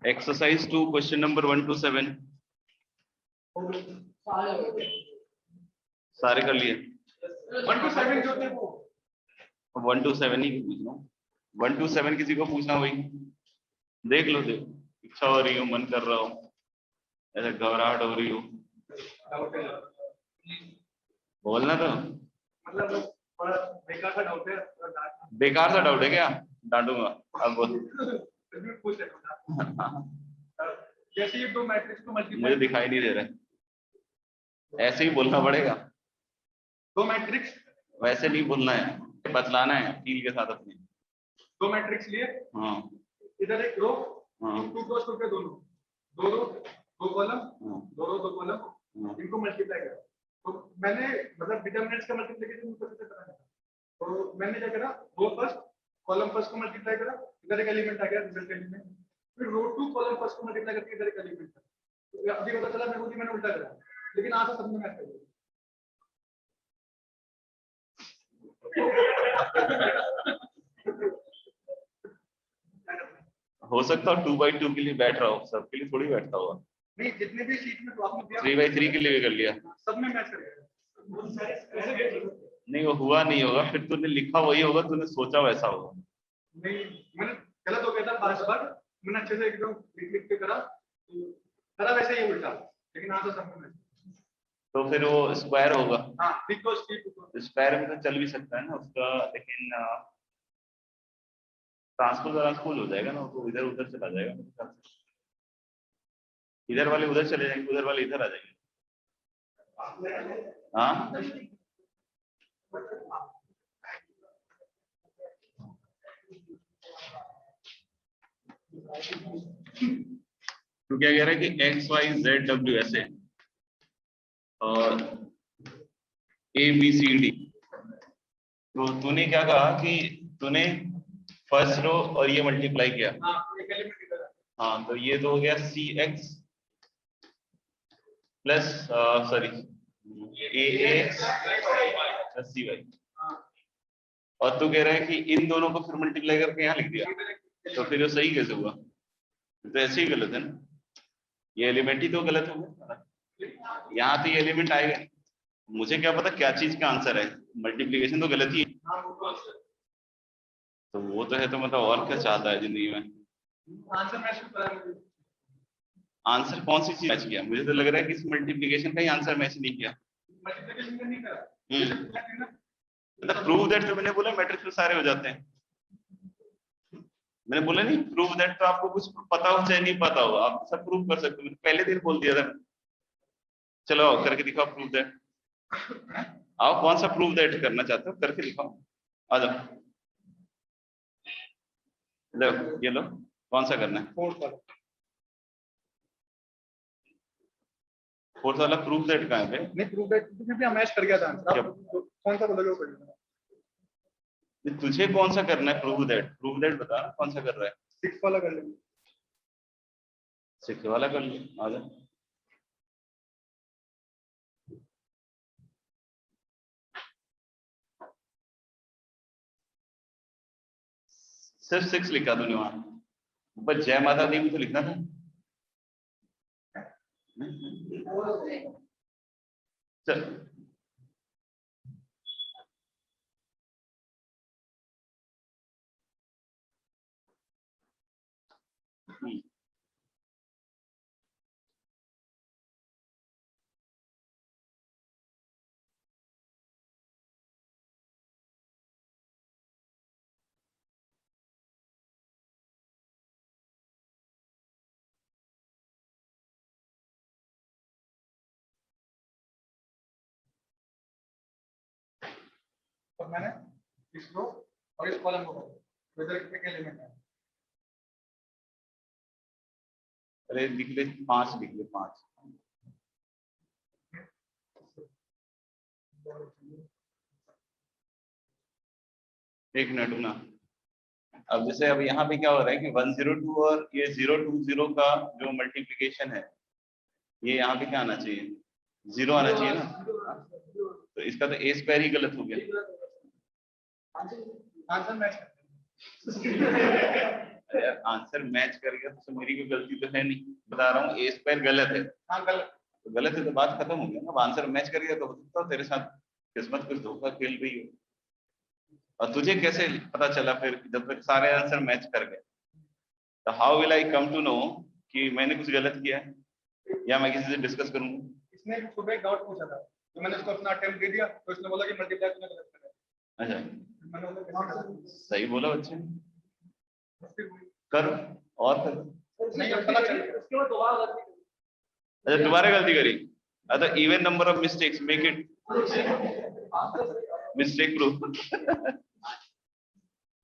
Exercise 2, question number 1 to 7. सारे कर लिए? 1 to 7 जो थे वो 1 to 7 ही पूछ लो। 1 to 7 किसी को पूछना वही देख लो, देखो इच्छा हो रही हो, मन कर रहा हो, ऐसे घबराहट हो रही हो, बोलना तो। मतलब थोड़ा बेकार सा डाउट है। बेकार सा डाउट है क्या? डांटूंगा अब बोल। जैसे ये दो मैट्रिक्स को मल्टीप्लाई, मुझे दिखाई नहीं दे रहा है, ऐसे ही बोलना पड़ेगा। दो मैट्रिक्स वैसे नहीं बोलना है, बतलाना है फील के साथ अपने। दो मैट्रिक्स लिए, हाँ इधर एक रो, हाँ टू क्रॉस टू के दोनों, दो रो दो कॉलम, हाँ दो रो दो कॉलम, इनको मल्टीप्लाई करा। तो मैंने मतलब डिटरमिनेंट्स का मल्टीप्लिकेशन मुझे कैसे पता था, तो मैंने क्या करा, रो फर्स्ट कॉलम फर्स्ट को मल्टीप्लाई करा, इधर एक एलिमेंट आ गया, रिजल्ट एलिमेंट, फिर रो टू कॉलम फर्स्ट को मल्टीप्लाई करके इधर एक एलिमेंट था। तो अभी पता चला मेरे को कि मैंने उल्टा करा, लेकिन आंसर सब में मैच कर गया। हो सकता है 2/2 के लिए बैठ रहा हो, सबके लिए थोड़ी बैठता होगा। नहीं, जितने भी शीट में क्लास में दिया 3/3 के लिए भी कर लिया, सब में मैच कर गया। नहीं वो हुआ नहीं होगा, फिर तूने लिखा वही होगा, तूने सोचा वैसा होगा। नहीं, मैंने गलत हो गया था 5 बार, मैंने अच्छे से एकदम लिख के करा, तो करा वैसे ही उल्टा, लेकिन आंसर सब में। तो फिर वो स्क्वायर होगा। हाँ, ठीक तो स्क्वायर में तो चल भी सकता है ना उसका, लेकिन ट्रांसपोज हो जाएगा ना, तो इधर उधर चला जाएगा, इधर वाले उधर चले जाएंगे, उधर वाले इधर आ जाएंगे। हाँ तो क्या कह रहा है कि एक्स वाई जेड डब्ल्यू ऐसे और ए बी सी डी। तो तूने क्या कहा कि तूने फर्स्ट रो और ये मल्टीप्लाई किया। हाँ तो ये तो हो गया सी एक्स प्लस सॉरी ए एक्स प्लस सी वाई, और तू कह रहा है कि इन दोनों को फिर मल्टीप्लाई करके यहाँ लिख दिया, तो फिर वो सही कैसे हुआ? तो ऐसे ही गलत है ना, ये एलिमेंट ही तो गलत हो गया, यहाँ तो ये एलिमेंट आएगा। मुझे क्या पता क्या चीज का आंसर है, मल्टीप्लिकेशन तो गलत ही है। तो वो तो है, तो मतलब और क्या चाहता है जिंदगी में? आंसर कौन सी चीज मैच किया? मुझे तो लग रहा है कि इस मल्टीप्लिकेशन का ही आंसर मैच नहीं किया। मतलब प्रूव दैट जो मैंने बोला मैट्रिक्स में सारे हो जाते हैं, मैंने बोला नहीं प्रूव दैट, तो आपको कुछ पता हो चाहे नहीं पता हो आप सब प्रूव कर सकते हो, मैंने पहले दिन बोल दिया था। चलो आओ करके दिखाओ प्रूव दैट, आओ कौन सा प्रूव दैट करना चाहते हो करके दिखाओ, आ जाओ। लो ये लो, कौन सा करना है? फोर्थ वाला प्रूफ दैट कहाँ है? नहीं, प्रूफ दैट तो फिर भी हम मैच कर गया था आंसर, कौन सा बोलोगे वो पढ़ेगा। तुझे कौन सा करना है प्रूफ दैट बता ना, कौन सा कर रहा है? 6 वाला कर लेंगे, 6 वाला कर ले, आ जा। सिर्फ 6 लिखा तूने वहां ऊपर, जय माता दी भी तो लिखना था। चल और मैंने इस रो और इस कॉलम को तो इधर कितने एलिमेंट है? अरे लिख ले 5, लिख ले 5। एक मिनट ना, अब जैसे अब यहाँ पे क्या हो रहा है कि 102 और ये 020 का जो मल्टीप्लिकेशन है, ये यहाँ पे क्या आना चाहिए? 0 आना चाहिए ना, तो इसका तो ए स्क्वायर ही गलत हो गया। आंसर मैच अरे यार आंसर मैच कर गया तो मेरी कोई गलती तो है नहीं, बता रहा हूँ ए स्क्वायर गलत है, हाँ गलत। तो गलत है तो बात खत्म हो गई ना। अब आंसर मैच कर गया तो हो सकता है तेरे साथ किस्मत कुछ धोखा खेल रही हो। और तुझे कैसे पता चला फिर जब तक सारे आंसर मैच कर गए? तो how will I come to know कि मैंने कुछ गलत किया है, या मैं किसी से डिस्कस करूंगा? इसने सुबह एक डाउट पूछा था तो मैंने उसको अपना अटेम्प्ट दे दिया, तो उसने बोला कि मल्टीप्लाई तूने गलत करा है। अच्छा मैंने बोला कैसे करा? सही बोला बच्चे, फिर वही- कर और कर। नहीं अब पता चल गया। उसके बाद दोबारा गलती करी। अच्छा दोबारा गलती करी, अगर even number of mistakes make it mistake proof.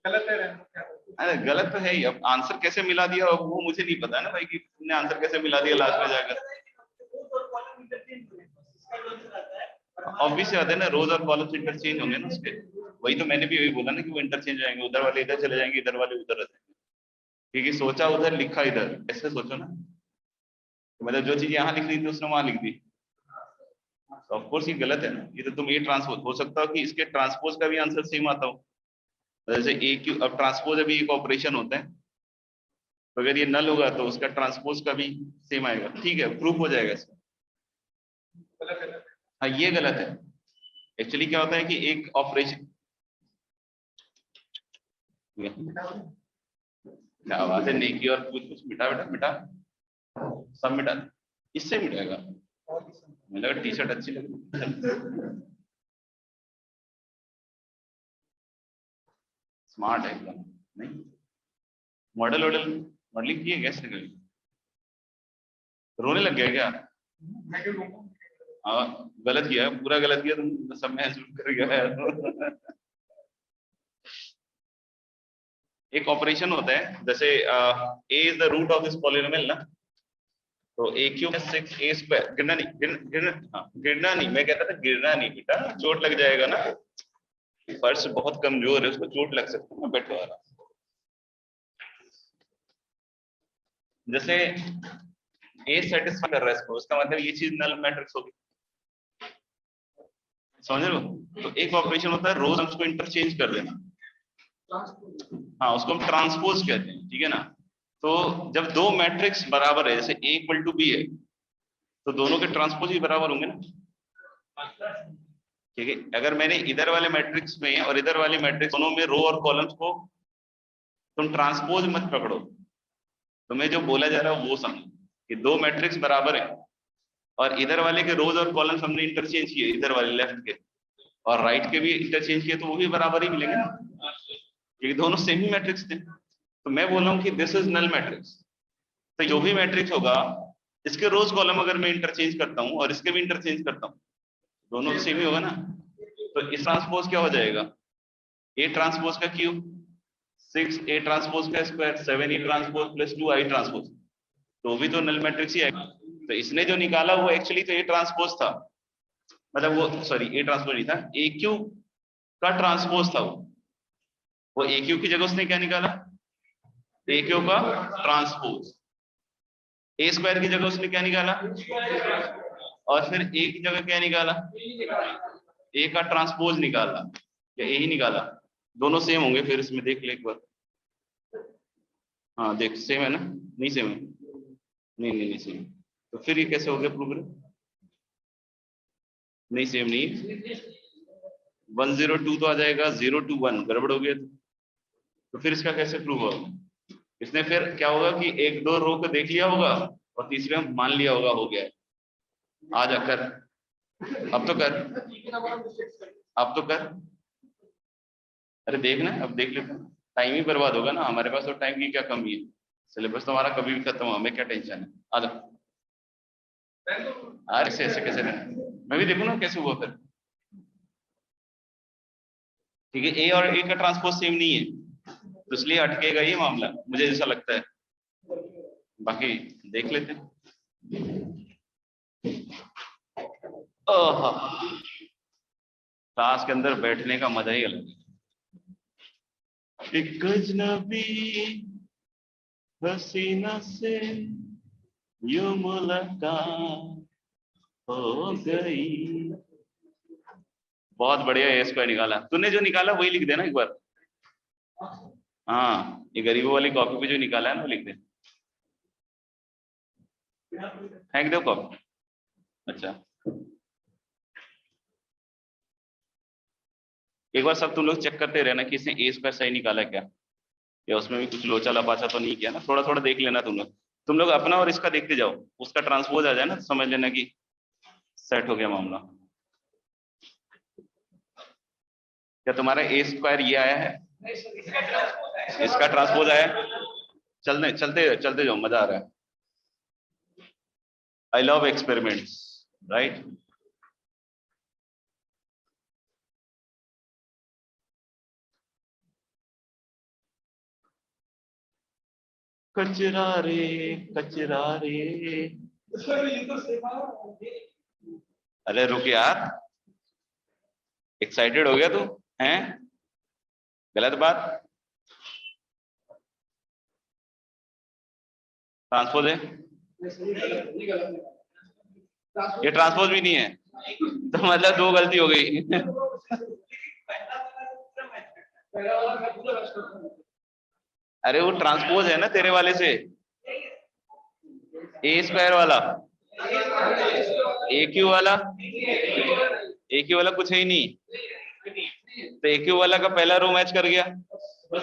गलत है रहना क्या? अरे गलत तो है ही, अब आंसर कैसे मिला दिया अब वो मुझे नहीं पता ना भाई कि तुमने आंसर कैसे मिला दिया लास्ट में जाकर। ऑब्वियस बात है ना, रोज और कॉलम्स इंटरचेंज होंगे ना उसके, वही तो मैंने भी वही बोला ना कि वो इंटरचेंज जाएंगे, उधर वाले इधर चले जाएंगे, इधर वाले उधर आ जाएंगे, क्योंकि सोचा उधर लिखा इधर, ऐसे सोचो ना। तो मतलब जो चीज यहाँ लिख दी थी उसने वहां लिख दी, तो ऑफ कोर्स ये गलत है ना। ये तो तुम ए ट्रांसपोज, हो सकता हो कि इसके ट्रांसपोज का भी आंसर सेम आता हो, जैसे ए क्यू, अब ट्रांसपोज अभी एक ऑपरेशन होता है, तो अगर ये नल होगा तो उसका ट्रांसपोज का भी सेम आएगा, ठीक है प्रूफ हो जाएगा इसका। गलत है ना? हाँ ये गलत है। एक्चुअली क्या होता है कि एक ऑपरेशन, क्या बात है, नेकी और कुछ कुछ मिटा बेटा मिटा, सब मिटा, इससे मिटेगा। मुझे लगा टी शर्ट अच्छी लगी, स्मार्ट है एकदम। नहीं मॉडल वॉडल मॉडलिंग की है कैसे करी? रोने लग गया क्या? मैं क्यों लूंगा? हाँ गलत किया, पूरा गलत किया तुम, सब में हेल्प कर गया। एक ऑपरेशन होता है, जैसे A is the root of this polynomial ना, तो A Q plus 6 A square, गिरना नहीं गिरना नहीं, मैं कहता था गिरना नहीं बेटा, चोट लग जाएगा ना, फर्श बहुत कमजोर है उसको चोट लग सकती है ना, बैठो आराम। जैसे ए सेटिस्फाई कर रहा है इसको, उसका मतलब ये चीज नल मैट्रिक्स होगी, समझ रहे हो? तो एक ऑपरेशन होता है रोज उसको इंटरचेंज कर देना, हाँ उसको हम ट्रांसपोज कहते हैं, ठीक है ना। तो जब दो मैट्रिक्स बराबर है, जैसे ए इक्वल टू बी है, तो दोनों के ट्रांसपोज ही बराबर होंगे ना, ठीक है। अगर मैंने इधर वाले मैट्रिक्स में और इधर वाले मैट्रिक्स दोनों में रो और कॉलम्स को तुम ट्रांसपोज मत पकड़ो, तुम्हें जो बोला जा रहा है वो समझो कि दो मैट्रिक्स बराबर है और इधर वाले के रोज और कॉलम्स हमने इंटरचेंज किए, इधर वाले लेफ्ट के और राइट के भी इंटरचेंज किए, तो वो भी बराबर ही मिलेंगे ना, क्योंकि दोनों सेम ही मैट्रिक्स थे। तो मैं बोल रहा हूँ कि दिस इज नल मैट्रिक्स, तो जो भी मैट्रिक्स होगा इसके रोज कॉलम अगर मैं इंटरचेंज करता हूँ और इसके भी इंटरचेंज करता हूँ, दोनों सेम ही होगा ना। तो इस ट्रांसपोज क्या हो जाएगा, ए ट्रांसपोज का क्यूब 6 ए ट्रांसपोज का स्क्वायर 7 ए ट्रांसपोज प्लस 2 आई ट्रांसपोज, तो भी तो नल मैट्रिक्स ही आएगा। तो इसने जो निकाला वो एक्चुअली तो ए ट्रांसपोज था, मतलब वो सॉरी ए ट्रांसपोज नहीं था, ए क्यू का ट्रांसपोज था वो ए क्यू की जगह उसने क्या निकाला, ए क्यू का ट्रांसपोज, ए स्क्वायर की जगह उसने क्या निकाला, और फिर ए की जगह क्या निकाला, ए का ट्रांसपोज निकाला, या ए ही निकाला, दोनों सेम होंगे फिर इसमें देख ले एक बार, हाँ देख सेम है ना, नहीं सेम है, नहीं सेम, तो फिर ये कैसे हो गया प्रूफ? नहीं सेम नहीं, 102 तो आ जाएगा, 021 गड़बड़ हो गया, तो फिर इसका कैसे प्रूव होगा? इसने फिर क्या होगा कि एक दो रो को देख लिया होगा और तीसरे में मान लिया होगा हो गया है। आ जा कर, अब तो कर, अब तो कर, अरे देख ना, अब देख लेते हैं, टाइम ही बर्बाद होगा ना, हमारे पास तो टाइम की क्या कमी है, सिलेबस तो हमारा कभी भी खत्म हो, हमें क्या टेंशन है। आ जा, अरे ऐसे कैसे रहना, मैं भी देखूँ ना कैसे हुआ फिर, ठीक है। ए और ए का ट्रांसपोज सेम नहीं है, तो इसलिए अटकेगा ये मामला, मुझे ऐसा लगता है, बाकी देख लेते हैं। क्लास के अंदर बैठने का मजा ही अलग है। एक अजनबी हसीना से यूं मुलाकात हो गई, बहुत बढ़िया ए स्क्वायर निकाला तूने, जो निकाला वही लिख देना एक बार, हाँ, ये गरीबों वाली कॉपी पे जो निकाला है ना वो लिख दे, फेंक दो कॉपी। अच्छा, एक बार सब तुम लोग चेक करते रहना कि इसने ए स्क्वायर सही निकाला है क्या, या उसमें भी कुछ लोचा लपाचा तो नहीं किया ना। थोड़ा थोड़ा देख लेना तुम लोग अपना और इसका देखते जाओ, उसका ट्रांसपोज आ जाए ना तो समझ लेना कि सेट हो गया मामला। क्या तुम्हारा ए स्क्वायर ये आया है? इसका ट्रांसपोज आया है? चलते चलते जाओ, मजा आ रहा है। I love experiments, right. कचरा रे कचरा रे। अरे रुक यार, एक्साइटेड हो गया तू? हैं, गलत बात। ट्रांसपोज है, ये ट्रांसपोज भी नहीं है, तो मतलब दो गलती हो गई। अरे वो ट्रांसपोज है ना तेरे वाले से, ए स्क्वायर वाला, ए क्यू वाला, ए क्यू वाला कुछ है ही नहीं, तो ए क्यू वाला का पहला रो मैच कर गया,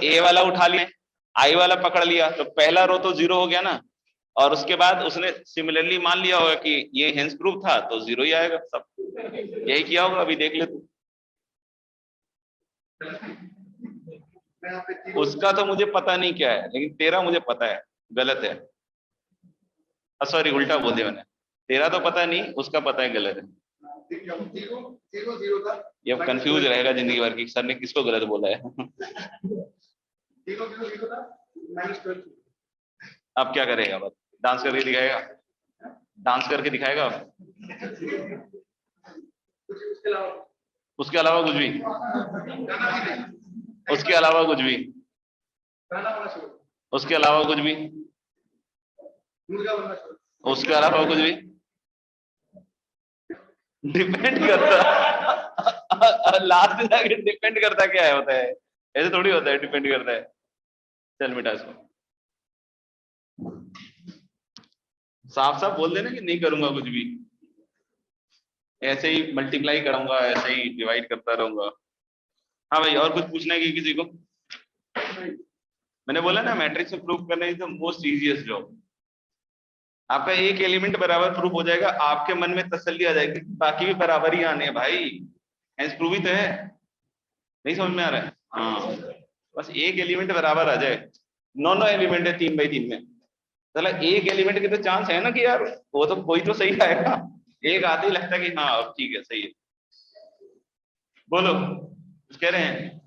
ए वाला उठा लिया, आई वाला पकड़ लिया, तो पहला रो तो जीरो हो गया ना। और उसके बाद उसने सिमिलरली मान लिया होगा कि ये हेंस प्रूफ था, तो जीरो ही आएगा सब, यही किया होगा। अभी देख ले तू, उसका तो मुझे पता नहीं क्या है, लेकिन तेरा मुझे पता है गलत है। सॉरी, उल्टा बोल दिया मैंने, तेरा तो पता नहीं, उसका पता है गलत है। ये अब कंफ्यूज रहेगा जिंदगी भर की, सर ने किसको गलत बोला है। अब क्या करेगा, बस डांस करके दिखाएगा, डांस करके दिखाएगा। उसके अलावा कुछ भी, उसके अलावा कुछ भी, उसके अलावा कुछ भी, उसके अलावा कुछ भी डिपेंड करता। लास्ट जाके डिपेंड करता क्या है, होता है ऐसे थोड़ी होता है, डिपेंड करता है। चल मिटा इसको, साफ साफ बोल देना कि नहीं करूंगा कुछ भी, ऐसे ही मल्टीप्लाई करूंगा, ऐसे ही डिवाइड करता रहूंगा। हाँ भाई, और कुछ पूछना है कि किसी को? मैंने बोला ना, मैट्रिक्स में प्रूफ करना is the most easiest job. आपका एक एलिमेंट बराबर प्रूफ हो जाएगा, आपके मन में तसल्ली आ जाएगी, बाकी भी बराबर ही आने हैं भाई, हेंस प्रूफ ही तो है। नहीं समझ में आ रहा है? हाँ, बस एक एलिमेंट बराबर आ जाए। नौ एलिमेंट है 3 by 3 में, चला एक एलिमेंट के तो चांस है ना कि यार वो तो कोई तो सही आएगा, एक आते ही लगता है कि हाँ अब ठीक है सही है। बोलो कुछ कह रहे हैं?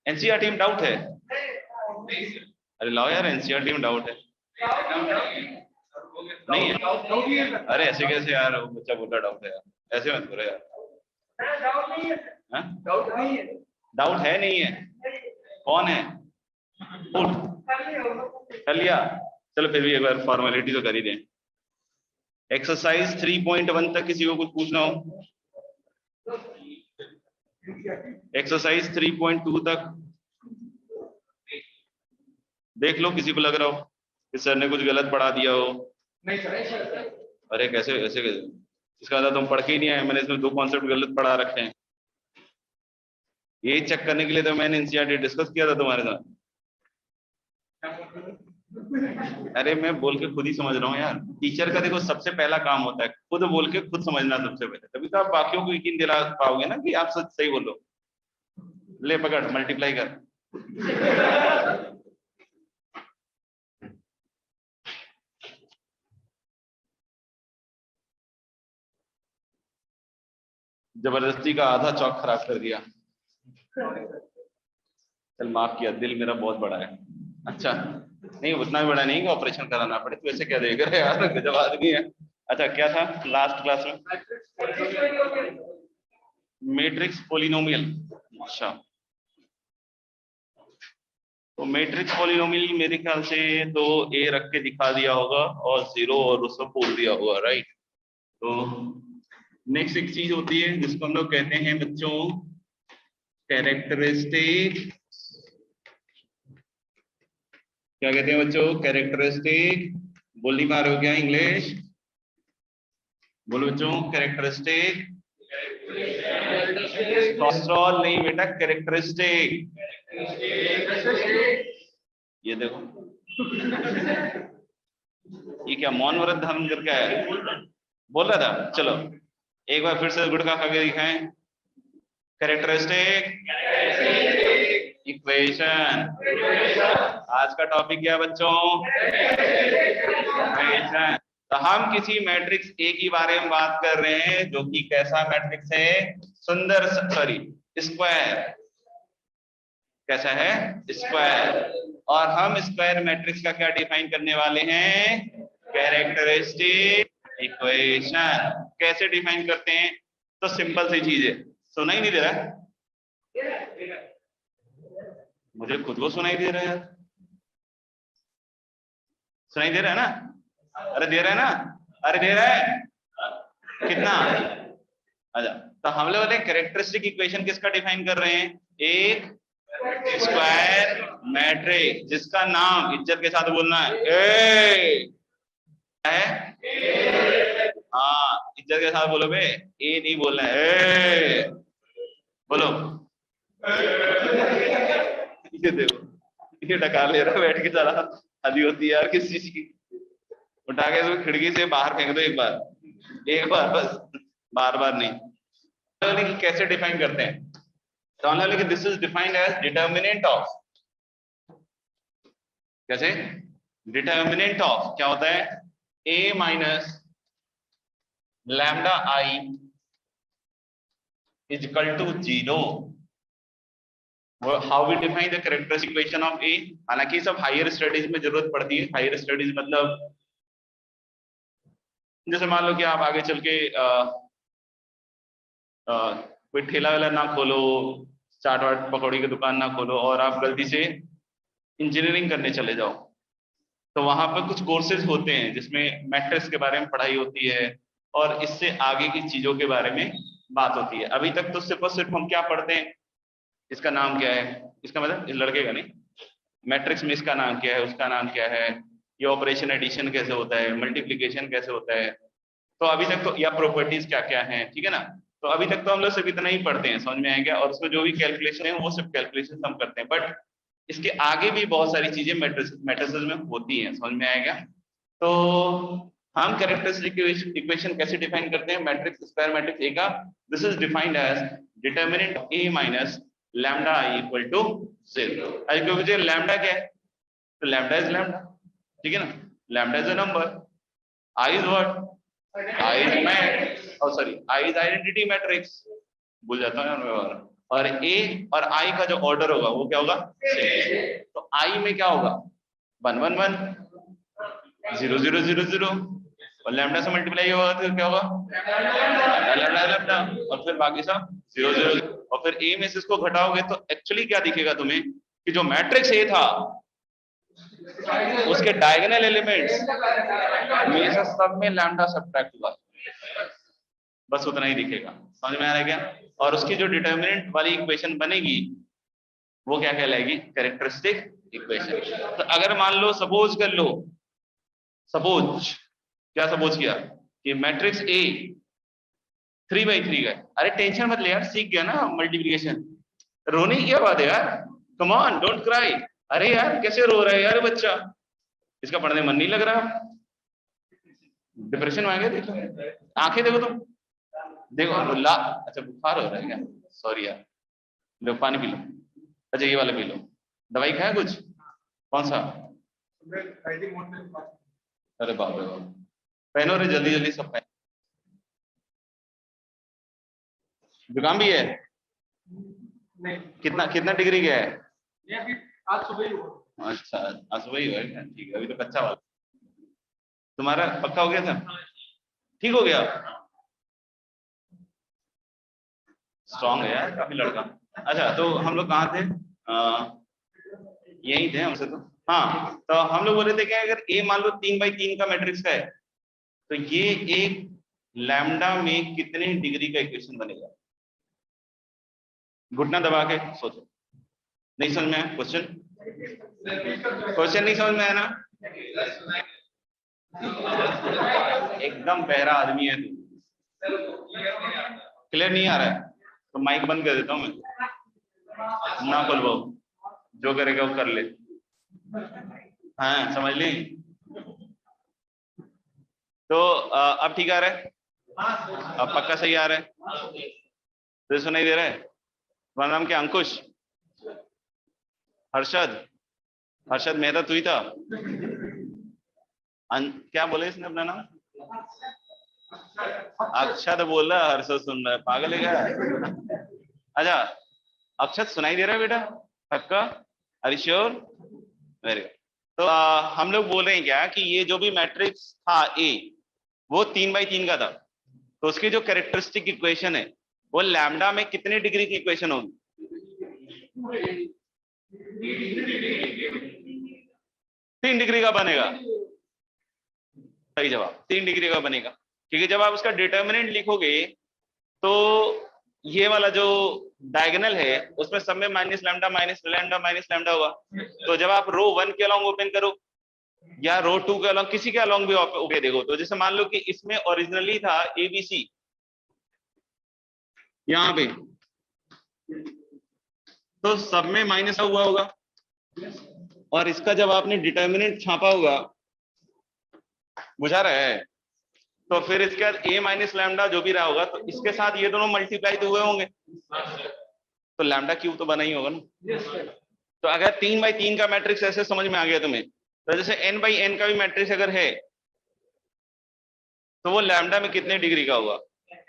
एनसीईआरटी में डाउट है? अरे लाओ यार, एनसीईआरटी में डाउट है? नहीं है? अरे ऐसे कैसे यार, वो बच्चा बोलता डाउट है यार, ऐसे मत करो यार। डाउट है नहीं है? कौन है? उठ कर लिया, चलो फिर भी एक बार फॉर्मेलिटी तो कर ही दें। एक्सरसाइज 3.1 तक किसी को कुछ पूछना हो? एक्सरसाइज 3.2 तक देख लो, किसी को लग रहा हो कि सर ने कुछ गलत पढ़ा दिया हो। नहीं सर। अरे कैसे ऐसे कैसे, इसका मतलब तुम पढ़ के ही नहीं आए, मैंने इसमें 2 कॉन्सेप्ट गलत पढ़ा रखे हैं। ये चेक करने के लिए तो मैंने एनसीईआरटी डिस्कस किया था तुम्हारे साथ। अरे मैं बोल के खुद ही समझ रहा हूँ यार, टीचर का देखो सबसे पहला काम होता है खुद बोल के खुद समझना सबसे पहले, तभी तो आप बाकियों को यकीन दिला पाओगे ना कि आप सच सही बोलो। ले पकड़, मल्टीप्लाई कर। जबरदस्ती का आधा चौक खराब कर दिया, चल माफ किया, दिल मेरा बहुत बड़ा है। अच्छा नहीं, उतना भी बड़ा नहीं कि ऑपरेशन कराना पड़े, तू ऐसे क्या देख रहा है यार, गजब आदमी है। अच्छा क्या था लास्ट क्लास में? Matrix polynomial. अच्छा, तो मैट्रिक्स पॉलिनोमियल मेरे ख्याल से तो ए रख के दिखा दिया होगा और 0 और उसको बोल दिया होगा, राइट। तो नेक्स्ट एक चीज होती है जिसको हम लोग कहते हैं बच्चों कैरेक्टरिस्टिक क्या कहते हैं बच्चों? कैरेक्टरिस्टिक। बोल नहीं पा रहे हो क्या इंग्लिश? बोलो बच्चों, कैरेक्टरिस्टिक। कोलेस्ट्रॉल नहीं बेटा, कैरेक्टरिस्टिक। ये देखो, ये क्या मौन व्रत धारण करके आया? बोल रहा था। चलो एक बार फिर से गुड़का खा के दिखाएं। Characteristic equation. आज का टॉपिक क्या बच्चों? इक्वेशन। तो हम किसी मैट्रिक्स ए के बारे में बात कर रहे हैं जो कि कैसा मैट्रिक्स है? सुंदर, सॉरी, स्क्वायर। कैसा है? स्क्वायर। और हम स्क्वायर मैट्रिक्स का क्या डिफाइन करने वाले हैं? Characteristic equation. कैसे डिफाइन करते हैं? तो सिंपल सी चीज है। सुनाई नहीं दे रहा? मुझे खुद को सुनाई दे रहा है। सुनाई दे रहा है ना? अरे दे रहा है ना? अरे दे रहा है कितना? अच्छा, तो हम लोग बोले कैरेक्टरिस्टिक इक्वेशन किसका डिफाइन कर रहे हैं? एक स्क्वायर मैट्रिक्स जिसका नाम इज्जत के साथ बोलना है हाँ, इज्जत के साथ बोलो बे, ए नहीं बोलना है, बोलो। ये देखो, ये डकार ले रहा है बैठ के, सारा हदी होती है यार किस चीज की। उठा के तो खिड़की से बाहर फेंक दो एक बार बस, बार बार नहीं। कैसे डिफाइन करते हैं? तो हमने लिखा this is defined as determinant of. कैसे? डिटर्मिनेंट ऑफ क्या होता है? a minus lambda I is equal to 0। How we define the characteristic equation of a? हालांकि सब हायर स्टडीज में जरूरत पड़ती है। हायर स्टडीज मतलब जैसे मान लो कि आप आगे चल के कोई ठेला वेला ना खोलो, चाट वाट पकौड़ी की दुकान ना खोलो, और आप गलती से इंजीनियरिंग करने चले जाओ, तो वहां पर कुछ कोर्सेज होते हैं जिसमें मैट्रिक्स के बारे में पढ़ाई होती है और इससे आगे की चीजों के बारे में बात होती है। अभी तक तो सिर्फ और सिर्फ हम क्या पढ़ते हैं? इसका नाम क्या है, इसका मतलब इस लड़के का नहीं, मैट्रिक्स में इसका नाम क्या है, उसका नाम क्या है, ये ऑपरेशन एडिशन कैसे होता है, मल्टीप्लिकेशन कैसे होता है, तो अभी तक तो, या प्रॉपर्टीज क्या क्या है, ठीक है ना। तो अभी तक तो हम लोग सिर्फ इतना ही पढ़ते हैं, समझ में आएगा, और उसमें जो भी कैलकुलेशन है वो सिर्फ कैलकुलेशन हम करते हैं, बट इसके आगे भी बहुत सारी चीजें मैट्रिसेस में होती हैं, समझ में आएगा। तो हम कैरेक्टरिस्टिक इक्वेशन कैसे डिफाइन करते हैं? मैट्रिक्स, स्क्वायर मैट्रिक्स ए का, this is defined as determinant of a minus lambda I equal to 0। अब क्योंकि लैम्डा क्या है, तो लैम्डा इज लैम्डा, ठीक है ना, lambda is a number, I is what, I is mat, और sorry I is identity matrix, भूल जाता हूं यार मैं। और ए और आई का जो ऑर्डर होगा वो क्या होगा? तो आई में क्या होगा? 1 1 1 0 0 0 0, और लैम्डा से मल्टीप्लाई होगा तो क्या होगा? लैम्डा लैम्डा लैम्डा, और फिर बाकी सब 0 0, और फिर ए में से इसको घटाओगे तो एक्चुअली क्या दिखेगा तुम्हें कि जो मैट्रिक्स ए था उसके डायगोनल एलिमेंट्स में से सब में लैम्डा सब्ट्रैक्ट हुआ, बस उतना ही दिखेगा। समझ में आ रहा है क्या? और उसकी जो डिटर्मिनेंट वाली इक्वेशन बनेगी वो क्या कहलाएगी? Characteristic equation. तो अगर मान लो, सपोज कर लो, सपोज क्या सपोज किया कि मैट्रिक्स ए 3/3 का है, अरे टेंशन मत ले यार, सीख गया ना मल्टीप्लिकेशन, रोने की क्या बात है यार, कम ऑन डोंट क्राई। अरे यार कैसे रो रहा है यार बच्चा, इसका पढ़ने मन नहीं लग रहा, डिप्रेशन में आ गया, देखो आंखें देखो तुम, देखो ला, अच्छा बुखार हो रहा है क्या? सॉरी यार, लो पानी पी लो, अच्छा ये वाला पी लो, दवाई खाया कुछ? कौन सा? अरे बाप रे बाप, पहनो रे जल्दी जल्दी सब पहनो। जुकाम भी है? नहीं। कितना कितना डिग्री गया है? ये अभी आज सुबह ही हुआ। अच्छा, आज सुबह ही हुआ है, ठीक है, अभी तो कच्चा वाला। तुम्हारा पक्का हो गया था? ठीक हो गया? स्ट्रॉन्ग है यार काफी लड़का। अच्छा, तो हम लोग कहाँ थे? यही थे हमसे तो। हाँ, तो हम लोग बोल रहे थे कि अगर ए मान लो 3/3 का मैट्रिक्स का है तो ये एक लैम्डा में कितने डिग्री का इक्वेशन बनेगा? घुटना दबा के सोचो, नहीं समझ में आया क्वेश्चन? क्वेश्चन नहीं समझ में आया ना? एकदम बहरा आदमी है तू, क्लियर नहीं आ रहा है तो माइक बंद कर देता हूँ मैं, ना खुलवाओ, जो करेगा वो कर ले। हाँ समझ ली? तो अब ठीक आ रहा है? अब पक्का सही आ रहा है? तो सुनाई दे रहा है? तुम्हारा नाम क्या? अंकुश? हर्षद? हर्षद मेहता तू ही था? क्या बोले इसने अपना नाम? अक्षत बोल रहा, हर्षद सुन रहा है, पागल है क्या? अच्छा अक्षत सुनाई दे रहा है बेटा? पक्का? Are you sure? Very good. तो हम लोग बोल रहे हैं क्या कि ये जो भी मैट्रिक्स था ए, वो 3x3 का था, तो उसकी जो कैरेक्टरिस्टिक इक्वेशन है वो लैम्डा में कितने डिग्री की इक्वेशन होगी? 3 डिग्री का बनेगा। सही जवाब, 3 डिग्री का बनेगा, क्योंकि जब आप उसका डिटर्मिनेंट लिखोगे तो ये वाला जो डायगोनल है उसमें सब में माइनस लैम्डा होगा। तो जब आप रो 1 के अलोंग ओपन करो या रो 2 के अलोंग, किसी के अलोंग भी ओके देखो, तो जैसे मान लो कि इसमें ओरिजिनली था ABC यहाँ पे, तो सब में माइनस हुआ होगा, और इसका जब आपने डिटर्मिनेंट छापा होगा, बुझा रहा है, तो फिर इसके बाद a माइनस लैम्डा जो भी रहा होगा, तो इसके साथ ये दोनों मल्टीप्लाई तो हुए होंगे, तो लैम्डा क्यूब तो बना ही होगा ना। तो अगर 3x3 का मैट्रिक्स ऐसे समझ में आ गया तुम्हें, तो जैसे n/n का भी मैट्रिक्स अगर है तो वो लैम्डा में कितने डिग्री का होगा?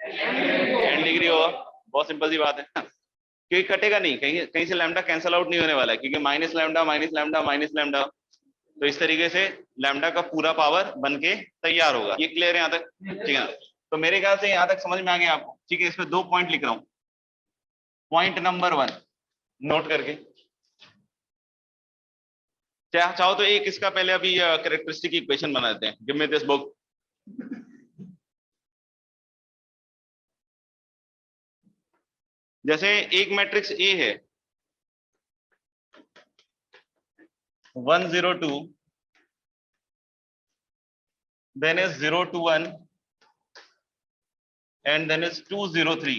n डिग्री होगा। बहुत सिंपल सी बात है, क्योंकि कटेगा नहीं, कहीं कहीं से लैम्डा कैंसल आउट नहीं होने वाला है, क्योंकि माइनस लैम्डा, तो इस तरीके से लैम्डा का पूरा पावर बन के तैयार होगा। ये क्लियर है यहाँ तक? ठीक है, तो मेरे ख्याल से यहाँ तक समझ में आ गया आपको। ठीक है, इसमें 2 पॉइंट लिख रहा हूँ। पॉइंट नंबर 1 नोट करके, चाहो तो एक इसका पहले अभी कैरेक्टरिस्टिक इक्वेशन बना देते हैं। Give me this book. जैसे एक मैट्रिक्स ए है 102, then is 021 and then is 203।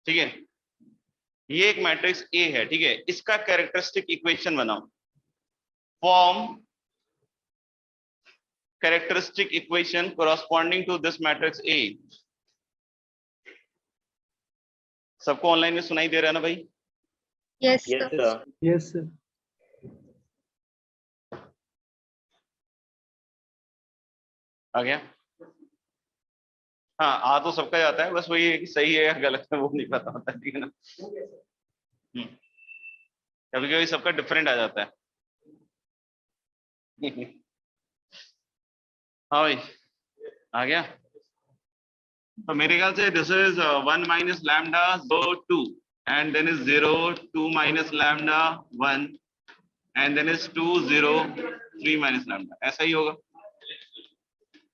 ठीक है, ये एक मैट्रिक्स ए है। ठीक है, इसका कैरेक्टरिस्टिक इक्वेशन बनाओ। Form characteristic equation corresponding to this matrix A। सबको ऑनलाइन में सुनाई दे रहा है ना भाई? Yes yes sir. आ गया? हाँ, आ तो सबका जाता है, बस वही है कि सही है या गलत है वो नहीं पता होता। ठीक है ना? कभी कभी सबका डिफरेंट आ जाता है। हाँ भाई, आ गया? तो मेरे ख्याल से this is 1 minus lambda 2 and then is 0 2 minus lambda 1 and then is 2 0 3 minus lambda, ऐसा ही होगा।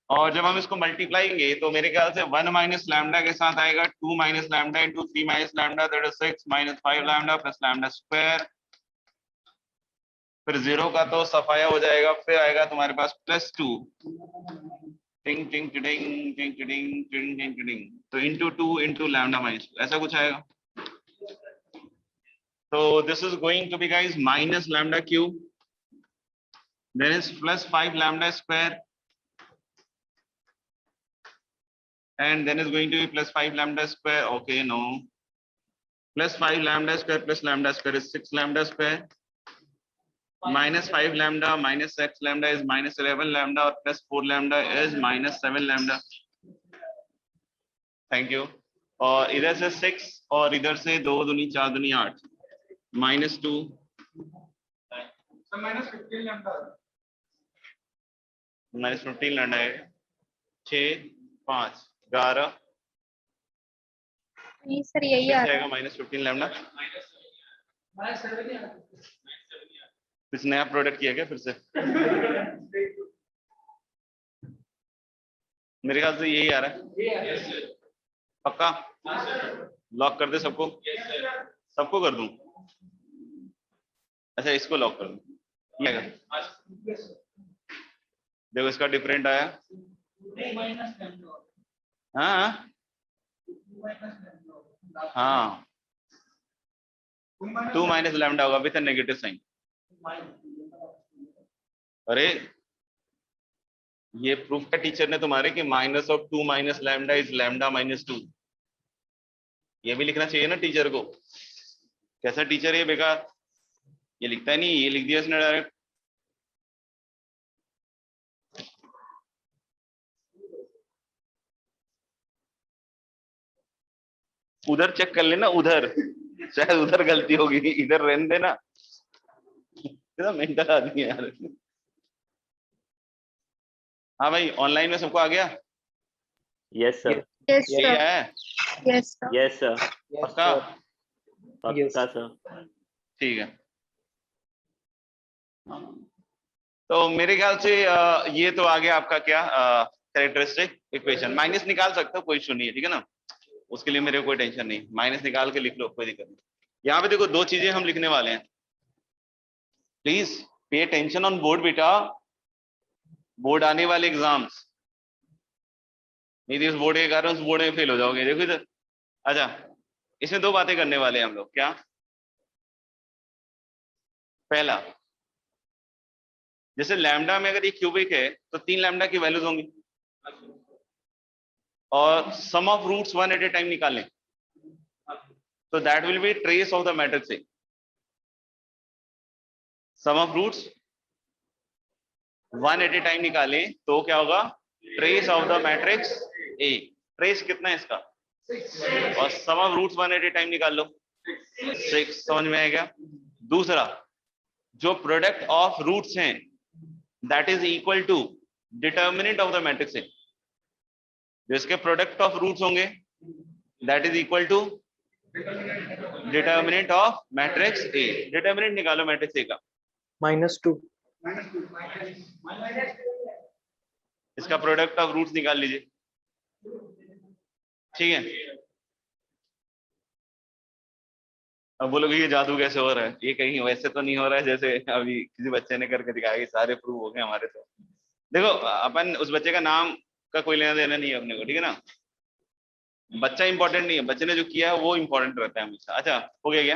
और जब हम इसको मल्टीप्लाइंगे तो मेरे ख्याल से 1 माइनस लैम्डा के साथ आएगा 2 minus lambda into 3 minus lambda, that is 6 minus 5 lambda plus lambda square. फिर 0 का तो सफाया हो जाएगा, फिर आएगा तुम्हारे पास +2 टिंग टिंग टिंग टिंग टिंग टिंग टिंग टिंग, तो इंटू 2 इंटू लैम्डा माइनस, ऐसा कुछ आएगा। तो this is going to be guys minus lambda cube, then is plus 5 lambda square and then is going to be plus 5 lambda square. Okay, no, plus 5 lambda square plus lambda square is 6 lambda square, minus 5 lambda minus 6 lambda is minus 11 lambda, और plus 4 lambda is minus 7 lambda। Thank you. और इधर से 6 और इधर से 2 दूनी 4 दूनी 8 minus 2 minus 15 lambda, minus 15 lambda है 6 5 11 नहीं सर यही आ रहा जाएगा minus 15 लैम्डा। कुछ नया प्रोडक्ट किया क्या फिर से? मेरे ख्याल से यही आ रहा है। पक्का लॉक कर दे सबको? सबको कर दूं? अच्छा इसको लॉक कर दो, ये आएगा। देखो इसका डिफरेंट आया। हाँ हाँ 2 माइनस लैम्डा होगा विद नेगेटिव साइन। अरे ये प्रूफ का टीचर ने तुम्हारे कि minus of 2 minus lambda is lambda minus 2। ये भी लिखना चाहिए ना टीचर को। कैसा टीचर है बेकार, ये लिखता ही नहीं, ये लिख दिया इसने डायरेक्ट। उधर चेक कर लेना, उधर शायद उधर गलती होगी, इधर रहने देना। कितना मेंटल आदमी है यार। हाँ भाई ऑनलाइन में सबको आ गया? Yes sir. Yes, यही sir. है Yes, sir. Yes sir. पक्का? पक्का सर। ठीक है। तो मेरे ख्याल से ये तो आ गया आपका क्या कैरेक्टरिस्टिक इक्वेशन। माइनस निकाल सकते हो, कोई इशू नहीं है, ठीक है ना। उसके लिए मेरे को कोई टेंशन नहीं, माइनस निकाल के लिख लो, कोई दिक्कत नहीं। यहाँ पे देखो दो चीजें हम लिखने वाले हैं, please pay attention on board बेटा। बोर्ड आने वाले एग्जाम्स, नहीं तो इस बोर्ड के कारण उस बोर्ड में फेल हो जाओगे। देखो इधर, अच्छा इसमें दो बातें करने वाले हैं हम लोग। क्या? पहला, जैसे लैम्डा में अगर ये क्यूबिक है तो 3 लैम्डा की वैल्यूज होंगी, और sum of roots 1 at a time निकालें तो that will be trace of the matrix A. Sum of roots 1 at a time निकालें तो क्या होगा? Trace of the matrix A. Trace कितना है इसका? और sum of roots 1 at a time निकाल लो, 6। समझ में आएगा? दूसरा, जो प्रोडक्ट ऑफ रूट्स हैं that is equal to determinant of the matrix ए। जिसके प्रोडक्ट ऑफ रूट्स होंगे that is equal to determinant of matrix A. Determinant निकालो मैट्रिक्स ए का। -2। इसका प्रोडक्ट ऑफ रूट्स निकाल लीजिए, ठीक है। अब बोलोगे ये जादू कैसे हो रहा है? ये कहीं वैसे तो नहीं हो रहा है जैसे अभी किसी बच्चे ने करके दिखाया कि सारे प्रूव हो गए हमारे। तो देखो अपन उस बच्चे का नाम का कोई लेना देना नहीं है अपने को, ठीक है ना। बच्चा इंपॉर्टेंट नहीं है, बच्चे ने जो किया है वो इंपॉर्टेंट रहता है हमेशा। अच्छा हो गया क्या?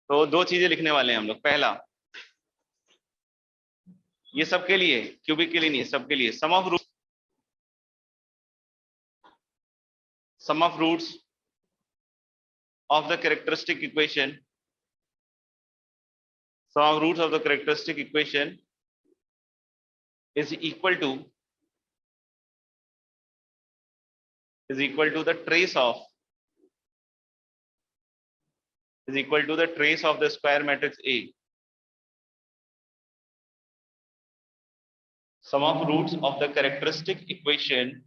तो दो चीजें लिखने वाले हैं हम लोग। पहला, ये सबके लिए, क्यूबिक के लिए नहीं, सबके लिए, sum of roots of the characteristic equation, sum of roots of the characteristic equation is equal to the trace of the square matrix A. Sum of roots of the characteristic equation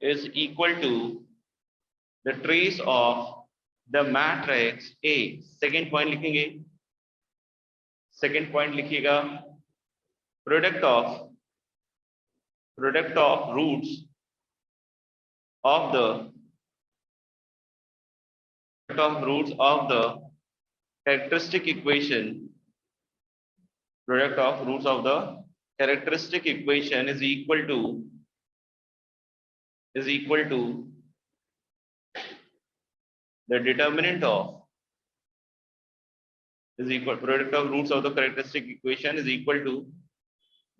is equal to the trace of the matrix A. Second point लिखेंगे, second point लिखिएगा, product of roots of the characteristic equation, product of roots of the characteristic equation is equal to the determinant of product of roots of the characteristic equation is equal to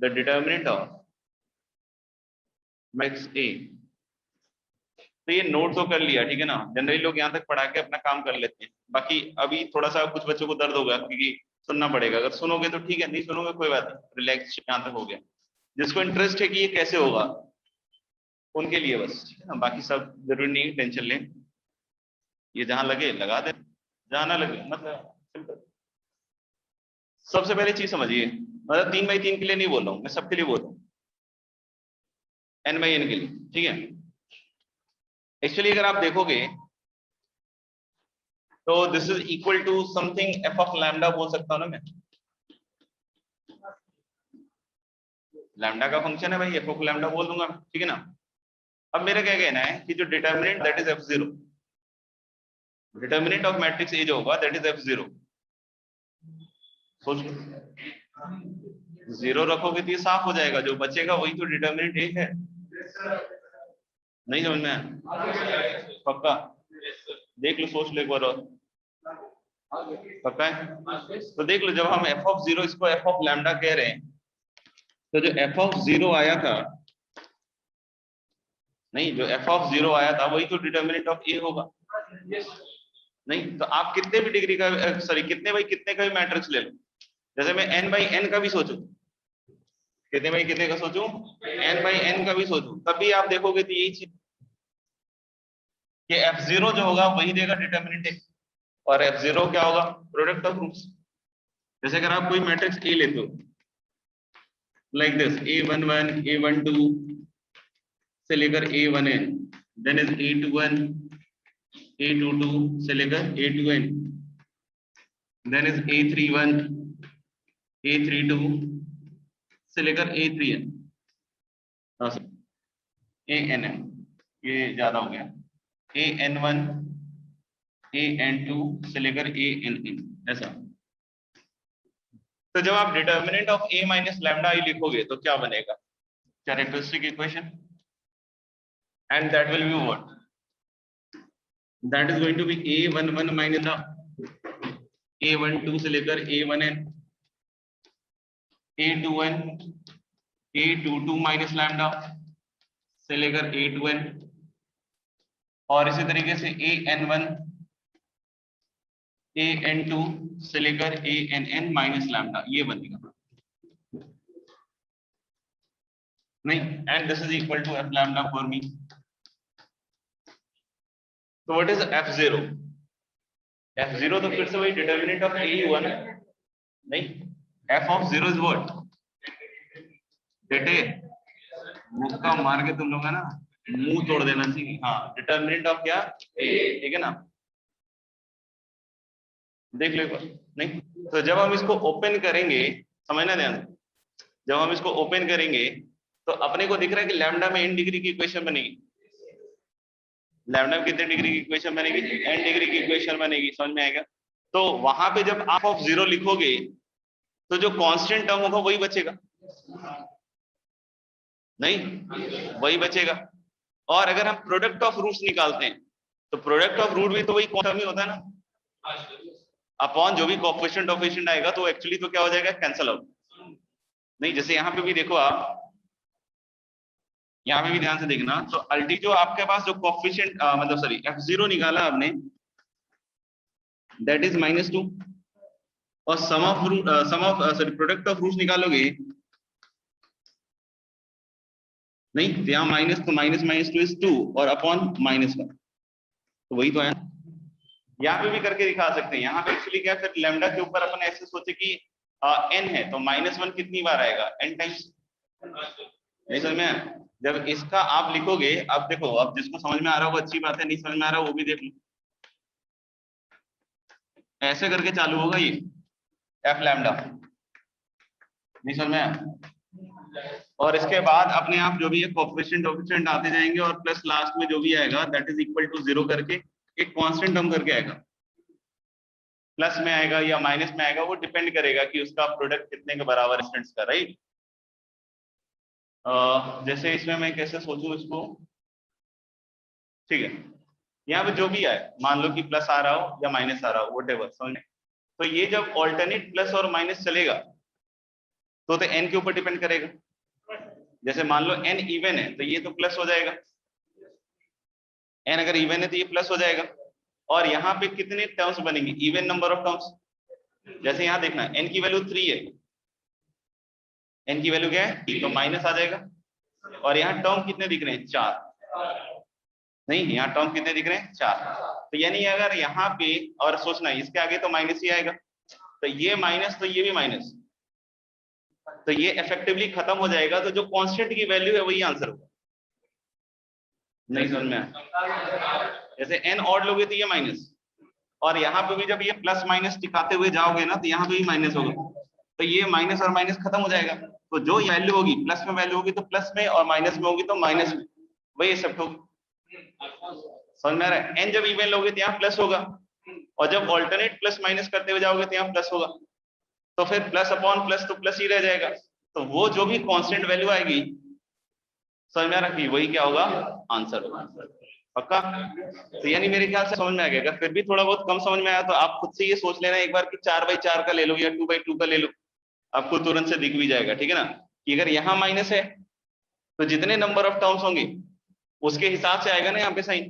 the determinant of matrix A. तो ये note तो कर लिया, ठीक है ना। Generally लोग यहाँ तक पढ़ा के अपना काम कर लेते हैं। बाकी अभी थोड़ा सा कुछ बच्चों को दर्द होगा क्योंकि सुनना पड़ेगा। अगर सुनोगे तो ठीक है, नहीं सुनोगे कोई बात नहीं, रिलैक्स। यहाँ तक हो गया। जिसको इंटरेस्ट है कि ये कैसे होगा उनके लिए बस, ठीक है ना। बाकी सब जरूरी नहीं, टेंशन लें। ये जहां लगे लगा दे, जहां ना लगे मतलब सिंपल। सबसे पहले चीज समझिए, मतलब 3x3 के लिए नहीं बोल रहा हूँ मैं, सबके लिए बोल रहा हूँ, n/n के लिए, ठीक है। एक्चुअली अगर आप देखोगे तो this is equal to something f of lambda बोल सकता हूं ना मैं। लैम्डा का फंक्शन है भाई, f ऑफ लैम्डा बोल दूंगा, ठीक है ना। अब मेरा क्या कहना है कि जो determinant that is f0, determinant of matrix ए जो होगा दैट इज F0। सोच लो, 0 रखोगे तो ये साफ हो जाएगा, जो बचेगा वही तो डिटर्मिनेंट ए है। नहीं समझ में आया? पक्का? देख लो, सोच लो एक बार और। पक्का है? तो देख लो, जब हम f(0) इसको f ऑफ लैम्डा कह रहे हैं, तो जो f(0) आया था, नहीं, जो f(0) आया था वही तो डिटर्मिनेंट ऑफ ए होगा। नहीं तो आप कितने भी डिग्री का, सॉरी, कितने बाई कितने का भी मैट्रिक्स ले लो, जैसे मैं n बाई n का भी सोचूं, कितने बाई कितने का सोचूं, n बाई n का भी सोचूं, तब भी आप देखोगे तो यही चीज कि f(0) जो होगा वही देगा डिटर्मिनेंट ए, और f(0) क्या होगा, प्रोडक्ट ऑफ रूट्स। जैसे अगर आप कोई मैट्रिक्स ए लेते हो लाइक दिस, a11 a12 से लेकर a1n, then is a21 a22 से लेकर a2n, then is a31 a32 से लेकर a3n, ann, ये ज्यादा हो गया, an1 an2 से लेकर ann, ऐसा। तो जब आप determinant of a minus lambda I लिखोगे तो क्या बनेगा, characteristic equation, and that will be what, that is going to be a11 minus a12 से लेकर a1n, a21 a22 minus lambda से लेकर a2n, और इसी तरीके से an1 an2 से लेकर ann माइनस लैम्डा, ये बनेगा। नहीं, and this is equal to f lambda for me. तो व्हाट इज f0? f0 तो फिर से वही डिटर्मिनेंट ऑफ a ही हुआ ना। नहीं, f(0) इज व्हाट, बेटे मुक्का मार के तुम लोग है ना मुंह तोड़ देना चाहिए। हाँ, डिटर्मिनेंट ऑफ क्या, a, ठीक है ना, देख लो एक बार। नहीं तो जब हम इसको ओपन करेंगे, समझना ध्यान, जब हम इसको ओपन करेंगे तो अपने को दिख रहा है कि लैम्डा में n डिग्री की इक्वेशन बनेगी। लैम्डा में कितने डिग्री की इक्वेशन बनेगी, n डिग्री की इक्वेशन बनेगी, समझ में आएगा? तो वहां पे जब आप f(0) लिखोगे तो जो कांस्टेंट टर्म होगा वही बचेगा, नहीं वही बचेगा। और अगर हम प्रोडक्ट ऑफ रूट्स निकालते हैं तो प्रोडक्ट ऑफ रूट भी तो वही टर्म ही होता है ना, अपॉन जो भी कोएफिशिएंट ऑफिशिएंट आएगा, तो एक्चुअली तो क्या हो जाएगा, कैंसिल आउट। नहीं, जैसे यहाँ पे भी देखो आप, यहाँ पे भी ध्यान से देखना, तो अल्टी जो आपके पास जो कोएफिशिएंट मतलब सॉरी f(0) निकाला आपने, दैट इज -2, और sum of sorry product of roots निकालोगे, नहीं तो यहाँ माइनस, तो -2 इज 2 और अपॉन -1, तो वही तो है। यहाँ पे भी करके दिखा सकते हैं। यहाँ पे एक्चुअली क्या, फिर लैम्डा के ऊपर अपन ऐसे सोचे कि n है तो -1 कितनी बार आएगा, n टाइम्स। नहीं समझ में आया? जब इसका आप लिखोगे, अब देखो, अब जिसको समझ में आ रहा हो अच्छी बात है, नहीं समझ में आ रहा वो भी देख लो, ऐसे करके चालू होगा ये f लैम्डा, नहीं समझ में आया? और इसके बाद अपने आप जो भी है कोएफिशिएंट ऑफिशिएंट आते जाएंगे, और प्लस लास्ट में जो भी आएगा दैट इज इक्वल टू 0 करके एक कांस्टेंट टर्म करके आएगा, प्लस में आएगा या माइनस में आएगा, वो डिपेंड करेगा कि उसका प्रोडक्ट कितने के बराबर इंस्टेंट्स का, राइट। जैसे इसमें मैं कैसे सोचूं इसको, ठीक है, यहाँ पे जो भी आए, मान लो कि प्लस आ रहा हो या माइनस आ रहा हो, व्हाटएवर, समझ, तो ये जब ऑल्टरनेट प्लस और माइनस चलेगा तो n के ऊपर डिपेंड करेगा। जैसे मान लो n इवन है तो ये तो प्लस हो जाएगा, n अगर इवन है तो ये प्लस हो जाएगा। और यहाँ पे कितने टर्म्स बनेंगे, इवन नंबर ऑफ टर्म्स। जैसे यहाँ देखना, n की वैल्यू 3 है, n की वैल्यू क्या है, तो माइनस आ जाएगा। और यहाँ टर्म कितने दिख रहे हैं, 4, नहीं यहाँ टर्म कितने दिख रहे हैं, 4। तो यानी अगर यहाँ पे, और सोचना इसके आगे तो माइनस ही आएगा, तो ये माइनस तो ये भी माइनस, तो ये इफेक्टिवली खत्म हो जाएगा। तो जो कांस्टेंट की वैल्यू है वही आंसर होगा। नहीं समझ में आया? जैसे n ऑड लोगे तो ये माइनस, और यहाँ पे भी जब ये प्लस माइनस टिकाते हुए जाओगे ना तो यहाँ पे भी माइनस होगा, तो ये माइनस और माइनस खत्म हो जाएगा। तो जो वैल्यू होगी, प्लस में वैल्यू होगी तो प्लस में, और माइनस में होगी तो माइनस में, वही एक्सेप्ट होगी। समझ में आ रहा है? n जब इवन लोगे तो यहाँ प्लस होगा, और जब ऑल्टरनेट प्लस माइनस करते हुए जाओगे तो यहाँ प्लस होगा, तो फिर प्लस अपॉन प्लस तो प्लस ही रह जाएगा, तो वो जो भी कांस्टेंट वैल्यू आएगी समझ में आ रहा कि वही क्या होगा, आंसर होगा। पक्का? तो यानी मेरे ख्याल से समझ में आ गया। अगर फिर भी थोड़ा बहुत कम समझ में आया तो आप खुद से ये सोच लेना एक बार कि 4/4 का ले लो या 2/2 का ले लो, आपको तुरंत से दिख भी जाएगा। ठीक है ना, कि अगर यहाँ माइनस है तो जितने नंबर ऑफ टर्म्स होंगे उसके हिसाब से आएगा ना यहाँ पे साइन,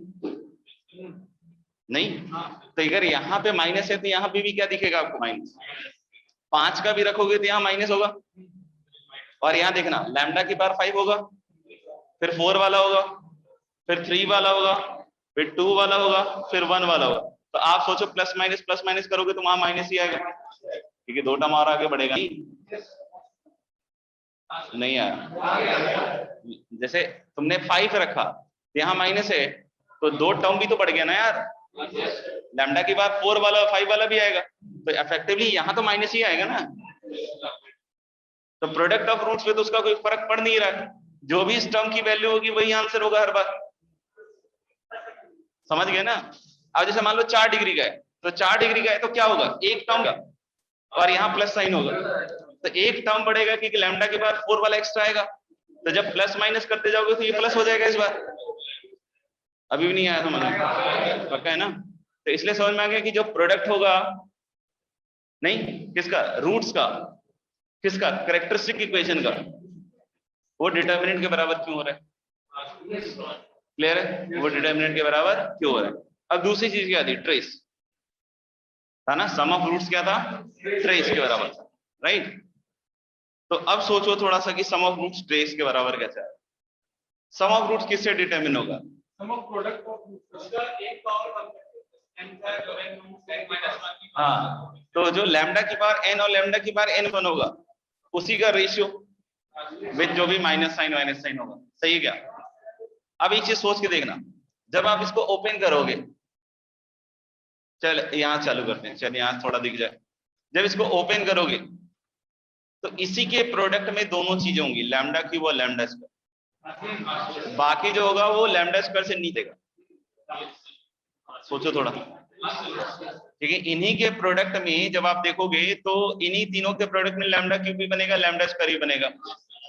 नहीं? तो अगर यहाँ पे माइनस है तो यहाँ पे भी क्या दिखेगा आपको, माइनस। 5 का भी रखोगे तो यहाँ माइनस होगा, और यहाँ देखना लैम्डा की पावर 5 होगा, फिर 4 वाला होगा, फिर 3 वाला होगा, फिर 2 वाला होगा, फिर 1 वाला होगा। तो आप सोचो प्लस माइनस करोगे तो वहां माइनस ही आएगा, क्योंकि 2 टर्म और आगे बढ़ेगा नहीं आया। जैसे तुमने 5 रखा तो यहाँ माइनस है, तो 2 टर्म भी तो बढ़ गया ना यार, लैम्डा की बार 4 वाला 5 वाला भी आएगा, तो इफेक्टिवली यहाँ तो माइनस ही आएगा ना। तो प्रोडक्ट ऑफ रूट्स पे तो उसका कोई फर्क पड़ नहीं रहा है, जो भी इस टर्म की वैल्यू होगी वही आंसर होगा हर बार। समझ गए ना? अब जैसे मान लो 4 डिग्री का है, तो 4 डिग्री का है तो क्या होगा, एक टर्म का, और यहाँ प्लस साइन होगा, तो एक टर्म बढ़ेगा क्योंकि लैम्डा के बाद 4 वाला एक्स्ट्रा आएगा, तो जब प्लस माइनस करते जाओगे तो ये प्लस हो जाएगा इस बार। अभी भी नहीं आया समझ में? पक्का है ना? तो इसलिए समझ में आ गया कि जो प्रोडक्ट होगा, नहीं किसका, रूट्स का, किसका, कैरेक्टरिस्टिक इक्वेशन का, वो डिटर्मिनेंट के बराबर क्यों हो रहा है? क्लियर है? वो डिटर्मिनेंट के बराबर क्यों हो रहा है। अब दूसरी चीज क्या थी, ट्रेस था ना, सम ऑफ रूट्स क्या था, ट्रेस के बराबर था, राइट? तो अब सोचो थोड़ा सा कि सम ऑफ रूट्स ट्रेस के बराबर कैसा है। सम ऑफ रूट्स किससे डिटरमिन होगा, सम ऑफ प्रोडक्ट ऑफ उसका एक पावर हाँ, तो जो लैम्डा की पावर n और लैम्डा की पावर n1 होगा उसी का रेशियो विद जो भी माइनस साइन होगा। सही है क्या? अब एक चीज सोच के देखना, जब आप इसको ओपन करोगे, चल यहाँ चालू करते हैं, चल यहाँ थोड़ा दिख जाए, जब इसको ओपन करोगे तो इसी के प्रोडक्ट में दोनों चीजें होंगी, लैम्डा क्यूब और लैम्डा स्क्वायर, बाकी जो होगा वो लैम्डा स्क्वायर से नीचे का। सोचो थोड़ा, ठीक है? इन्हीं के प्रोडक्ट में जब आप देखोगे तो इन्हीं तीनों के प्रोडक्ट में लैम्डा क्यूब भी बनेगा, लैम्डा स्क्वायर भी बनेगा,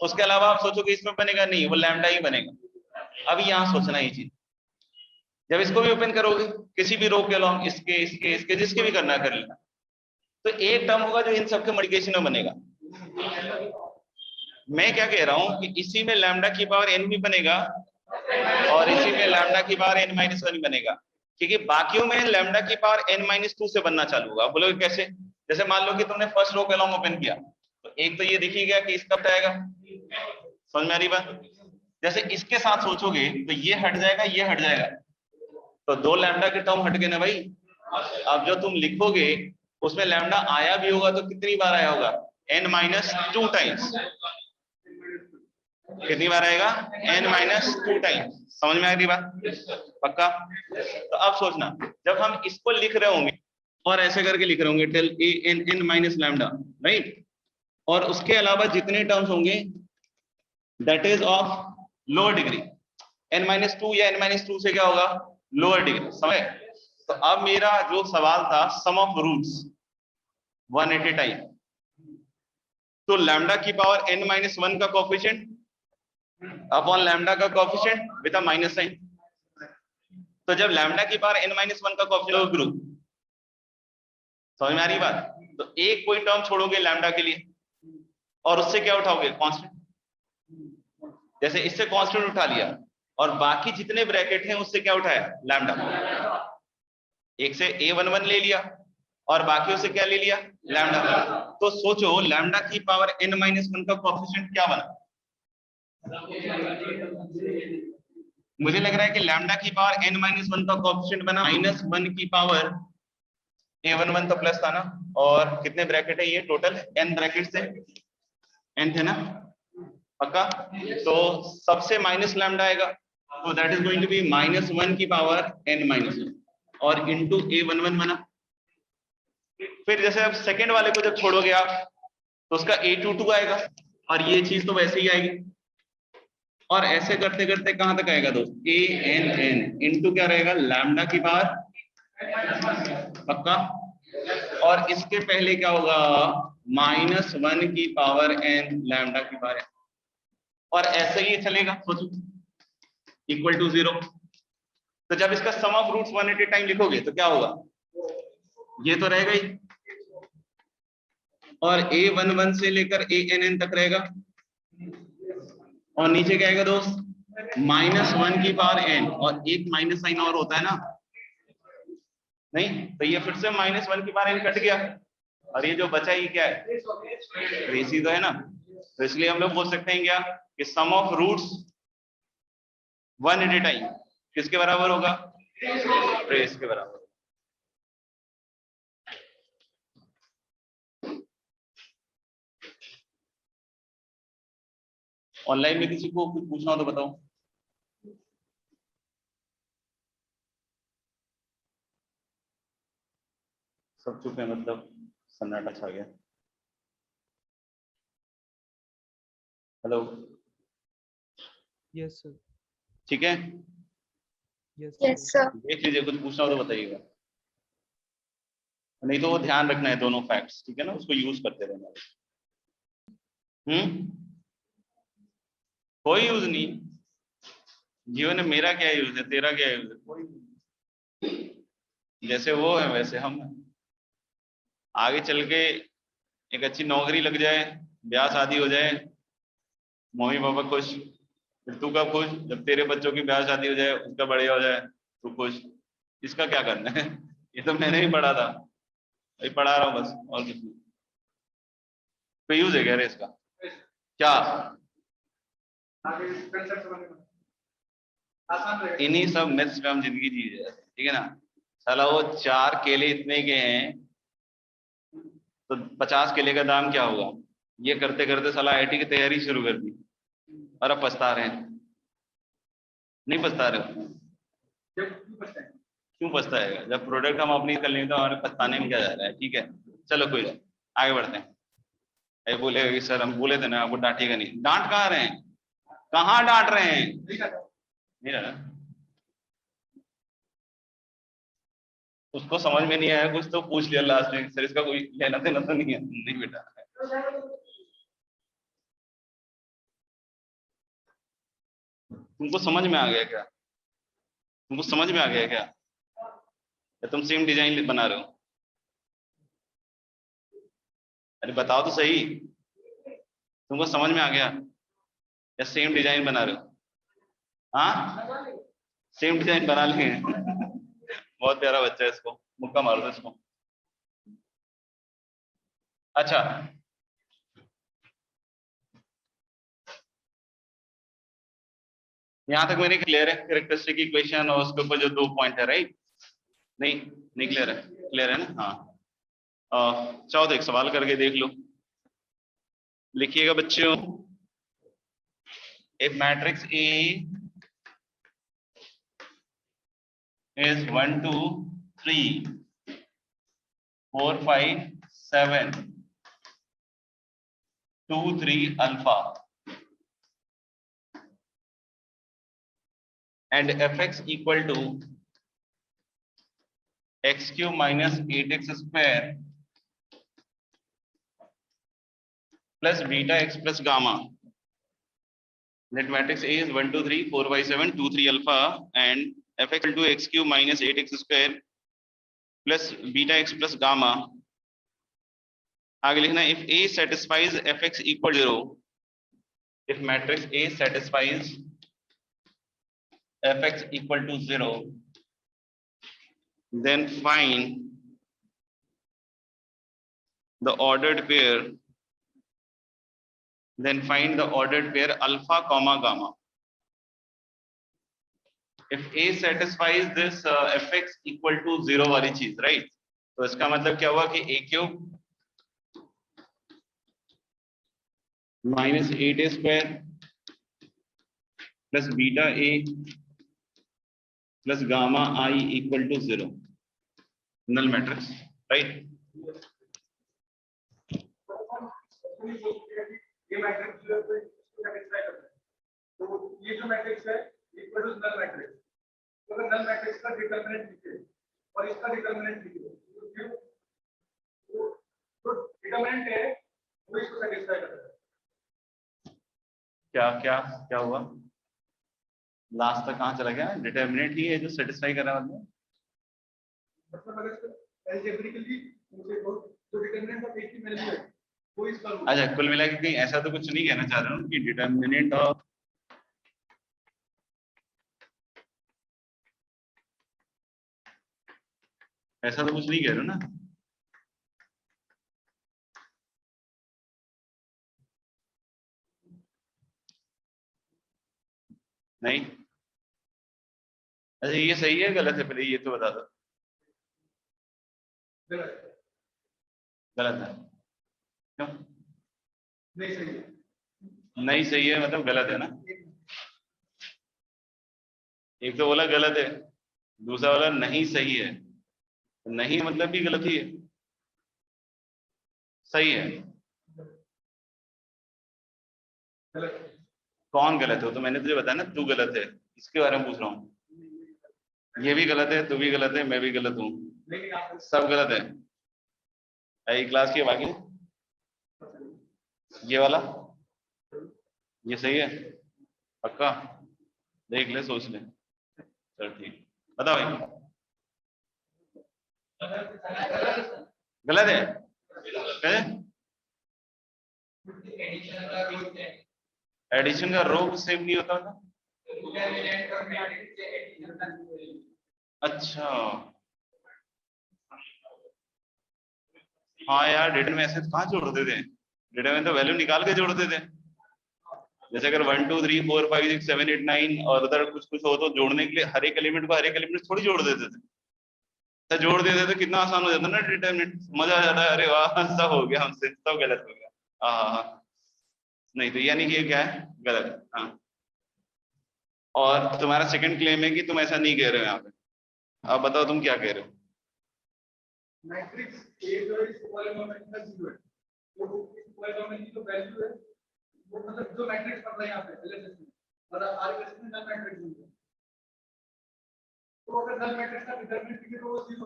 उसके अलावा आप सोचोगे इसमें बनेगा नहीं, वो लैम्डा ही बनेगा। अब यहाँ सोचना ये चीज, जब इसको भी ओपन करोगे किसी भी रो के अलॉन्ग, इसके जिसके भी करना कर लेना, तो एक टर्म होगा जो इन सबके मल्टीप्लिकेशन में बनेगा। मैं क्या कह रहा हूं कि इसी में लैम्डा की पावर n भी बनेगा और इसी में लैम्डा की पावर n-1 बनेगा, क्योंकि बाकियों में लैम्डा की पावर n-2 से बनना चालू होगा। बोलोगे कैसे? जैसे मान लो कि तुमने फर्स्ट रो के अलॉन्ग ओपन किया, तो एक तो ये दिख ही गया कि इसका आएगा, समझ में आ रही बात? जैसे इसके साथ सोचोगे तो ये हट जाएगा, ये हट जाएगा, तो 2 लैम्डा के टर्म हट गए ना भाई। अब जो तुम लिखोगे उसमें लैम्डा आया भी होगा तो कितनी बार आया होगा, n-2 टाइम्स। कितनी बार आएगा, n-2 टाइम्स। समझ में आ रही बात? पक्का? तो अब सोचना, जब हम इसको लिख रहे होंगे और ऐसे करके लिख रहे होंगे टेल n लैम्डा, राइट, और उसके अलावा जितने टर्म्स होंगे that is of lower degree, n-2 या n-2 से क्या होगा, लोअर डिग्री। समझ? तो अब मेरा जो सवाल था सम ऑफ रूट्स 180 टाइम, तो लैम्डा की पावर n-1 का कोएफिशिएंट अपॉन लैम्डा का coefficient with a minus sign. तो जब लैम्डा की पावर n-1 का कोएफिशिएंट ग्रुप, समझ में आ रही बात? तो एक कोई टर्म छोड़ोगे लैम्डा के लिए और उससे क्या उठाओगे, कांस्टेंट। जैसे इससे कांस्टेंट उठा लिया और बाकी जितने ब्रैकेट हैं उससे क्या उठाया, लैम्डा। एक से a11 ले लिया और बाकियों से क्या ले लिया, लैम्डा। तो सोचो लैम्डा की पावर n-1 का कोएफिशिएंट क्या बना। मुझे लग रहा है कि लैम्डा की पावर n-1 का कोएफिशिएंट बना -1 की पावर a11 तो प्लस था ना, और कितने ब्रैकेट है ये टोटल, n ब्रैकेट से n थे ना, पक्का? तो सबसे माइनस लैम्डा आएगा, तो that is going to be -1 की पावर n-1 और इनटू a11 बना। फिर जैसे अब सेकंड वाले को जब छोड़ोगे आप तो उसका a22 आएगा, और ये चीज तो वैसे ही आएगी, और ऐसे करते करते कहां तक आएगा दोस्त, a n इनटू क्या रहेगा, लैम्डा की पावर पक्का। और इसके पहले क्या होगा, -1 की पावर n लैम्डा की पावर n, और ऐसे ही चलेगा, सोचो इक्वल टू 0। तो जब इसका sum of roots 1 at a time लिखोगे तो क्या होगा, ये तो रहेगा ही, और a11 से लेकर ann तक रहेगा, और नीचे क्या आएगा दोस्त, -1 की पावर n, और एक माइनस साइन और होता है ना, नहीं तो ये फिर से -1 की पावर n कट गया, और ये जो बचा ये क्या है, रेसी तो है ना। तो इसलिए हम लोग बोल सकते हैं क्या कि sum of roots 1 at a time किसके बराबर होगा, ट्रेस के बराबर। ऑनलाइन में किसी को कुछ पूछना हो तो बताओ। सब चुप है, मतलब सन्नाटा छा गया। Hello, yes sir. ठीक है, यस Yes, sir. देख लीजिए, कुछ पूछना हो तो बताइएगा, नहीं तो वो ध्यान रखना है दोनों फैक्ट्स, ठीक है ना, उसको यूज करते रहना। कोई यूज नहीं, जीवन में मेरा क्या यूज है, तेरा क्या यूज है, कोई नहीं। जैसे वो है वैसे हम हैं। आगे चल के एक अच्छी नौकरी लग जाए, ब्याह शादी हो जाए, मम्मी पापा खुश, फिर तू कब खुश, जब तेरे बच्चों की ब्याह शादी हो जाए, उसका बढ़िया हो जाए, तू खुश। इसका क्या करना है, ये तो मैंने ही पढ़ा था, वही पढ़ा रहा हूँ बस, और कुछ नहीं। कोई यूज है क्या रे इसका, क्या आगे कंसेप्ट समझने में आसान रहेगा। इन्हीं सब मैथ्स पे हम जिंदगी जी रहे हैं, ठीक है ना। साला वो 4 केले इतने के हैं, तो 50 केले का दाम क्या होगा, ये करते करते साला आईटी की तैयारी शुरू कर दी, और अब पछता रहे हैं। नहीं पछता रहे हो, जब क्यों बचता है? क्यों पछताएगा, जब प्रोडक्ट हम अपनी कर लेंगे तो हमारे पछताने में क्या जा रहा है, ठीक है। चलो कोई नहीं, आगे बढ़ते हैं। ये बोलेगा कि सर हम बोले थे ना आपको डांटिएगा नहीं, डांट कहाँ रहे हैं, कहाँ डांट रहे हैं, ठीक है नहीं रहा। उसको समझ में नहीं आया कुछ तो पूछ लिया लास्ट में, सर इसका कोई लेना देना तो नहीं है, नहीं बेटा। तुमको समझ में आ गया क्या, तुमको समझ में आ गया क्या, या तुम सेम डिजाइन बना रहे हो, अरे बताओ तो सही, तुमको समझ में आ गया या सेम डिजाइन बना रहे हो, हाँ सेम डिजाइन बना लेंगे। बहुत प्यारा बच्चा है, इसको मुक्का मार दो इसको। अच्छा, यहां तक मेरे क्लियर है, कैरेक्टरिस्टिक इक्वेशन और उसके ऊपर जो 2 पॉइंट है, राइट। नहीं नहीं क्लियर है, क्लियर है ना, हाँ। चाहो तो एक सवाल करके देख लो, लिखिएगा बच्चों, if matrix A is 1 2 3 4 5 7 2 3 alpha and fx equal to x cube minus 8x square plus beta x plus gamma. Let matrix A is 1 2 3 4 5 7 2 3 alpha and fx equal to x cube minus 8x square plus beta x plus gamma. आगे लिखना, if A satisfies fx equal to 0, if matrix A satisfies fx equal to 0, then find the ordered pair, alpha comma gamma. If A satisfies this fx equal to 0 वाली चीज, right, तो इसका मतलब क्या हुआ कि a cube minus 8a square plus beta a plus gamma I equal to 0, null matrix, right. ये matrix जो है इसको सैटिस्फाई करता है, तो ये जो मैट्रिक्स है इक्वल टू नल मैट्रिक्स, तो अगर नल मैट्रिक्स का डिटरमिनेंट लिखे और इसका डिटरमिनेंट लिखे डिटरमिनेंट है वो इसको सेटिस्फाई करता है। क्या क्या क्या हुआ? लास्ट तक कहाँ चला गया? डिटर्मिनेंट ही है जो सेटिस्फाई कर रहा है मतलब। मतलब अगर अलजेब्रिकली मुझे जो डिटरमिनेंट ऑफ एक की वैल्यू है वो इसका अच्छा, कुल मिला के कहीं ऐसा तो कुछ नहीं कहना चाह रहा हूँ कि डिटर्मिनेंट ऑफ ऐसा तो कुछ नहीं कह रहे हो ना? नहीं। अच्छा, ये सही है गलत है? पहले ये तो बता दो। गलत गलत है क्यों? नहीं सही है। नहीं सही है मतलब गलत है ना? एक तो बोला गलत है, दूसरा बोला नहीं सही है। नहीं मतलब भी गलत ही है। सही है। गलत कौन गलत है? तो मैंने तुझे बताया ना तू गलत है, इसके बारे में पूछ रहा हूँ। ये भी गलत है, तू भी गलत है, मैं भी गलत हूँ, लेकिन आप सब गलत है। आई क्लास की बाकी ये वाला ये सही है पक्का? देख ले, सोच ले। चल ठीक, बता भाई। गलत है? एडिशन का रो सेम नहीं होता था? अच्छा हाँ यार, डेटा में ऐसे कहाँ जोड़ते थे? डेटा में तो वैल्यू निकाल के जोड़ते थे। जैसे अगर 1 2 3 4 5 6 7 8 9 और उधर कुछ कुछ हो तो जोड़ने के लिए हर एक एलिमेंट को हर एक एलिमेंट थोड़ी जोड़ देते थे। तो जोड़ देते तो कितना आसान हो जाता ना डिटरमिनेंट, मजा आ जाता है। अरे वाह, सब हो गया हमसे, सब गलत हो गया। हाँ नहीं तो यानी कि ये क्या है? गलत है। हाँ, और तुम्हारा सेकंड क्लेम है कि तुम ऐसा नहीं कह रहे हो यहाँ पे। अब बताओ तुम क्या कह रहे हो? मैट्रिक्स ए जो है इसको पॉलीनोमियल का जीरो है, तो इस पॉलीनोमियल की जो वैल्यू है वो मतलब जो मैट्रिक्स पढ़ रहे हैं यहाँ पे एलएचएस में, और आरएचएस में नल मैट्रिक्स है, तो अगर नल मैट्रिक्स का डिटरमिनेंट है तो वो जीरो।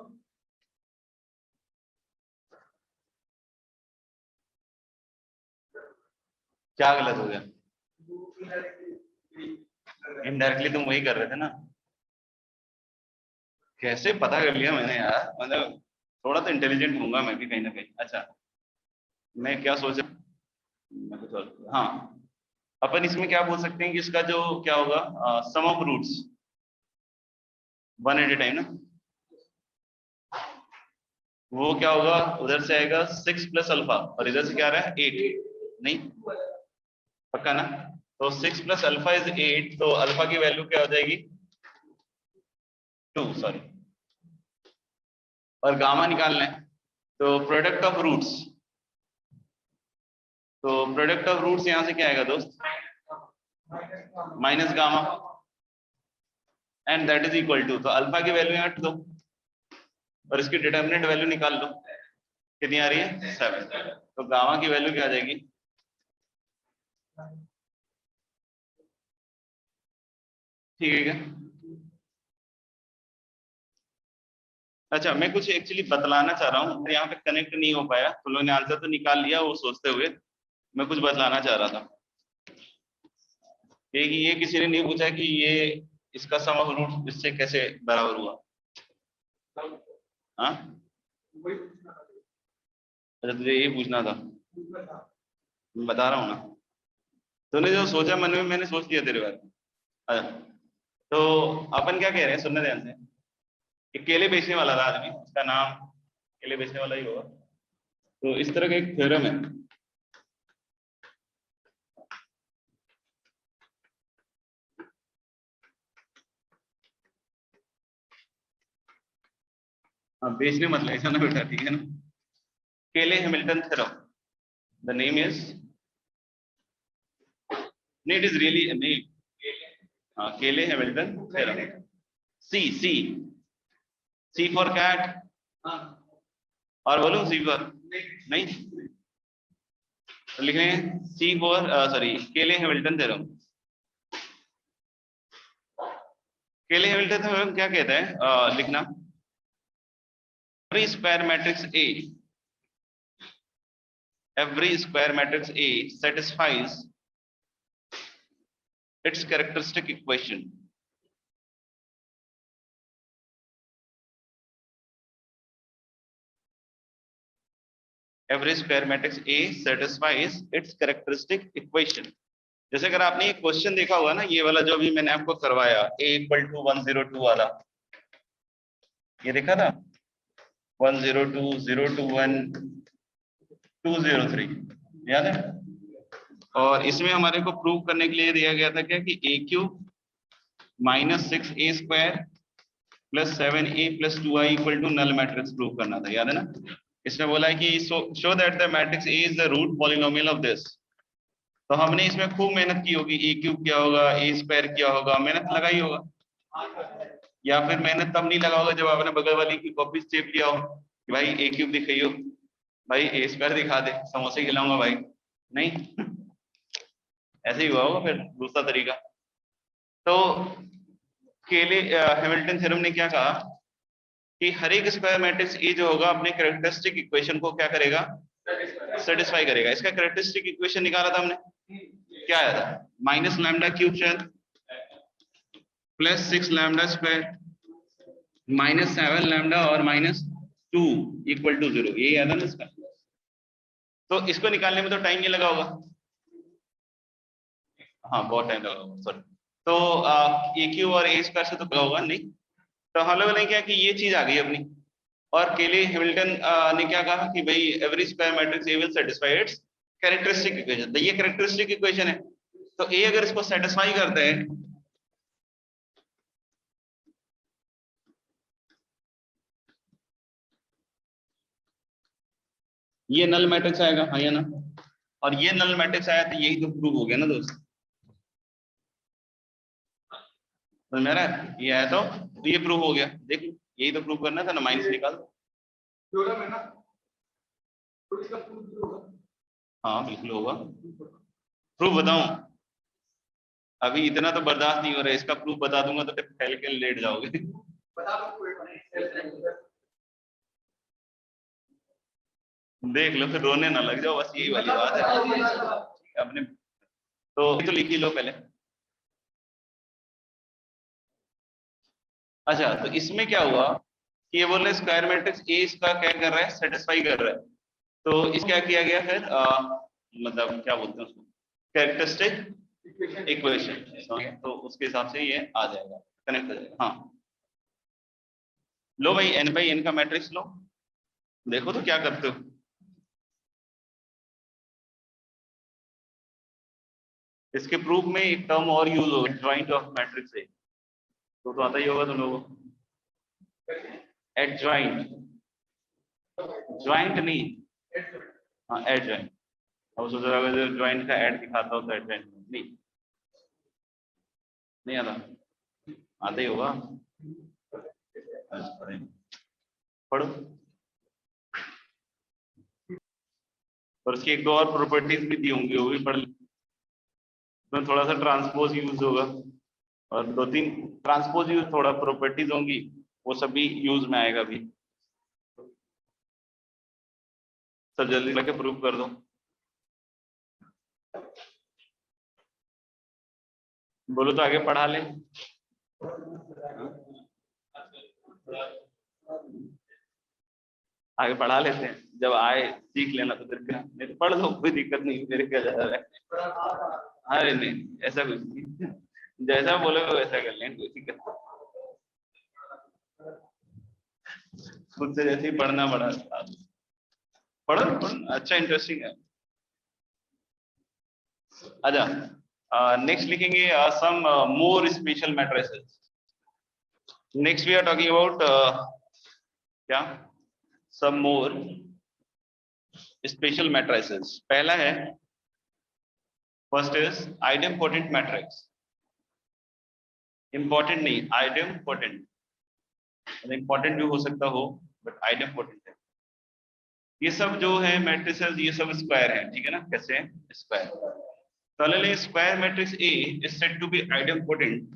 क्या गलत हो गया? इनडायरेक्टली तुम वही कर रहे थे ना? कैसे पता कर लिया मैंने यार? मतलब थोड़ा तो इंटेलिजेंट होऊंगा मैं भी कहीं ना कहीं। अच्छा, मैं क्या सोच मैं कुछ और, हाँ अपन इसमें क्या बोल सकते हैं कि इसका जो क्या होगा, sum of roots one at a time ना, वो क्या होगा? उधर से आएगा 6 प्लस अल्फा और इधर से क्या आ रहा है 8। नहीं पक्का ना? तो 6 प्लस अल्फा इज 8, तो अल्फा की वैल्यू क्या हो जाएगी? 2 सॉरी। और गामा निकालना है, तो प्रोडक्ट ऑफ रूट्स, तो प्रोडक्ट ऑफ रूट्स यहां से क्या आएगा दोस्त? Minus gamma, and that is equal to, तो अल्फा की वैल्यू यहाँ 2 और इसकी डिटरमिनेंट वैल्यू निकाल लो, कितनी आ रही है? 7। तो गामा की वैल्यू क्या आ जाएगी? ठीक है क्या? अच्छा, मैं कुछ एक्चुअली बतलाना चाह रहा हूँ, यहाँ पे कनेक्ट नहीं हो पाया। तुम लोगों ने आंसर तो निकाल लिया वो सोचते हुए, मैं कुछ बतलाना चाह रहा था। ये किसी ने नहीं पूछा कि ये इसका सम ऑफ रूट इससे कैसे बराबर हुआ? हाँ अच्छा, तुझे ये पूछना था? मैं बता रहा हूँ ना, तूने जो सोचा मन में, मैंने सोच लिया तेरे बारे में। अच्छा, तो अपन क्या कह रहे हैं, सुनने ध्यान से। कि केले बेचने वाला था आदमी, उसका नाम केले बेचने वाला ही होगा। तो इस तरह का एक थ्योरम है, हाँ बेचने मतलब ऐसा ना बेटा, ठीक है ना? Cayley Hamilton theorem, the name is, नहीं इट इज रियली नहीं, हाँ Cayley Hamilton theorem. C C C for cat, और बोलूं सी फॉर नहीं, तो लिख रहे हैं C for sorry Cayley Hamilton theorem. Cayley Hamilton theorem क्या कहता है? लिखना, square matrix A every square matrix A satisfies its characteristic equation. Every square matrix A satisfies its characteristic equation. जैसे अगर आपने ये क्वेश्चन देखा होगा ना, ये वाला जो भी मैंने आपको करवाया, A = 102 वाला, ये देखा था 102, 021, 203, याद है? और इसमें हमारे को प्रूव करने के लिए दिया गया था क्या कि a³ - 6a² + 7a + 2i = null matrix prove करना था, याद है ना? इसमें बोला है कि show that the matrix A is the root polynomial of this. तो हमने इसमें खूब मेहनत की होगी, a³ क्या होगा, a² क्या होगा, मेहनत लगाई होगा। या फिर मेहनत तब नहीं लगा होगा जब आपने बगल वाली की कॉपी चेप लिया हो कि भाई a³ दिखाइयो, भाई a² दिखा दे, समोसे खिलाऊंगा भाई, नहीं ऐसे ही हुआ होगा। फिर दूसरा तरीका, तो केले हैमिल्टन थ्योरम ने क्या कहा कि हर एक स्क्वायर मैट्रिक्स ए जो होगा अपने कैरेक्टरिस्टिक इक्वेशन को क्या करेगा, सेटिस्फाई करेगा। इसका कैरेक्टरिस्टिक इक्वेशन निकाला था हमने, क्या आया था, -λ³ शायद +6 λ² -7 λ और -2 = 0, ये याद है ना इसका। तो इसको निकालने में तो टाइम नहीं लगा होगा, हाँ बहुत टाइम लगा होगा, सॉरी। तो a³ और a² से तो लगा होगा नहीं, तो हम लोगों ने क्या कि ये चीज आ गई अपनी। और केले हैमिल्टन ने क्या कहा कि भाई every square matrix A will satisfy it's characteristic equation. तो ये कैरेक्टरिस्टिक इक्वेशन है, तो ए अगर इसको सेटिस्फाई करता है ये नल मैट्रिक्स आएगा, हाँ या ना? और ये नल मैट्रिक्स आया तो यही तो प्रूव हो गया ना दोस्त, तो मेरा ये आया तो ये प्रूव हो गया। देख यही तो प्रूव करना था ना, माइनस निकाल दो। थ्योरम है ना, तो इसका प्रूफ भी होगा। हाँ बिल्कुल होगा। प्रूफ बताऊं? अभी इतना तो बर्दाश्त नहीं हो रहा है, इसका प्रूफ बता दूंगा तो फिर फैल के लेट जाओगे। बता दो, देख लो फिर रोने ना लग जाओ, बस यही वाली बात है अपने। तो लिख ही लो पहले। अच्छा, तो इसमें क्या हुआ कि ये बोल रहे स्क्वायर मैट्रिक्स ए इसका क्या कर रहा है, सेटिस्फाई कर रहा है। तो इस क्या किया गया फिर मतलब क्या बोलते हैं उसको, कैरेक्टरिस्टिक इक्वेशन, तो उसके हिसाब से ये आ जाएगा, कनेक्ट हो जाएगा। हाँ लो भाई n/n का मैट्रिक्स लो, देखो तो क्या करते हो। इसके प्रूफ में एक टर्म और यूज होगा, एडजॉइंट ऑफ मैट्रिक्स ए, तो आता ही होगा तुम लोगों को। एडजॉइंट, ज्वाइंट नहीं, हाँ एडजॉइंट। अब सोच रहा है ज्वाइंट का ऐड दिखाता हो तो एडजॉइंट नहीं आता, आता ही होगा। पढ़ो। और उसकी एक दो और प्रॉपर्टीज भी दी होंगी, वो भी पढ़। उसमें थोड़ा सा ट्रांसपोज यूज होगा और दो तीन ट्रांसपोज यूज, थोड़ा प्रॉपर्टीज होंगी, वो सब भी यूज में आएगा भी। सब जल्दी लगे प्रूफ कर दो। बोलो तो आगे पढ़ा ले। आगे पढ़ा लेते हैं, जब आए सीख लेना तो फिर क्या, नहीं तो पढ़ लो, कोई दिक्कत नहीं, मेरे क्या जा रहा है। अरे नहीं ऐसा कुछ नहीं, जैसा बोलोगे वैसा कर लें, कोई दिक्कत नहीं। खुद से जैसे ही पढ़ना पड़ा, पढ़ो अच्छा इंटरेस्टिंग है। अच्छा नेक्स्ट लिखेंगे some more special matrices. Next we are talking about क्या, सम मोर स्पेशल मैट्रिसेस। पहला है, first is idempotent matrix. Important नहीं, आइडेम्पोटेंट, इंपॉर्टेंट भी हो सकता हो बट आइडेम्पोटेंट है। ये सब जो है मैट्रिसेस, ये सब स्क्वायर है, ठीक है ना? कैसे है? स्क्वायर। तो square matrix A is said to be idempotent.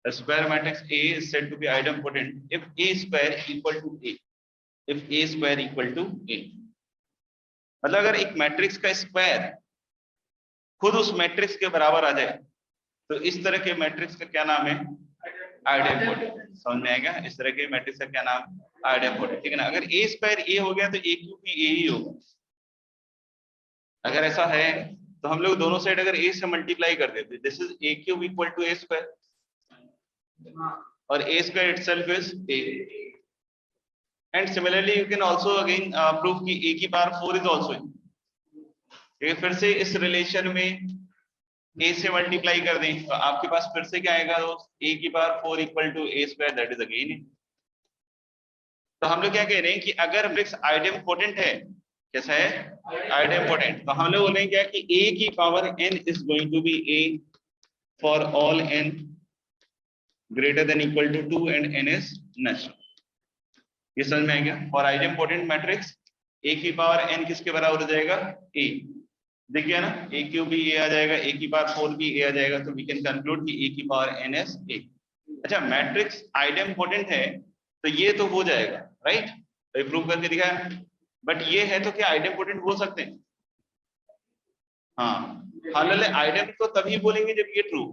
A square matrix A is said to be idempotent if A square equal to A. If A square equal to A. मतलब अगर एक मैट्रिक्स का square खुद उस matrix के बराबर आ जाए तो इस तरह के मैट्रिक्स का क्या नाम है? आइडेम्पोटेंट। समझ में आएगा? इस तरह के मैट्रिक्स का क्या नाम? आइडेम्पोटेंट। ठीक है ना? अगर ए स्क्वायर ए हो गया तो ए क्यूब भी ए ही होगा। अगर ऐसा है तो हम लोग दोनों साइड अगर ए से मल्टीप्लाई कर देते, this is A cube equal to A square, और A square itself is A. And similarly you can also again prove कि ए की पावर 4 इज आल्सो ए। फिर से इस रिलेशन में a से मल्टीप्लाई कर दें तो आपके पास फिर से क्या आएगा दोस्त? a की power 4 equal to a square, that is again. तो हम लोग क्या कह रहे हैं कि अगर मैट्रिक्स आइडेम्पोटेंट है, कैसा है? आइडेम्पोटेंट, तो हम लोग बोल रहे हैं क्या कि a की power n is going to be a for all n greater than equal to 2 and n is natural. ये समझ में आ गया? फॉर आइडेम्पोटेंट मैट्रिक्स a की पावर n किसके बराबर हो जाएगा? a। देखिए ना, a क्यूब भी a आ जाएगा, a की पावर 4 भी a आ जाएगा, तो वी कैन कंक्लूड कि a की पावर n इज a। अच्छा, मैट्रिक्स आइडेम्पोटेंट है तो ये तो हो जाएगा, राइट? तो प्रूव करके दिखाया। बट ये है तो क्या आइडेम्पोटेंट हो सकते हैं? हाँ, हालांकि आइडेम्पोटेंट तो तभी बोलेंगे जब ये ट्रू।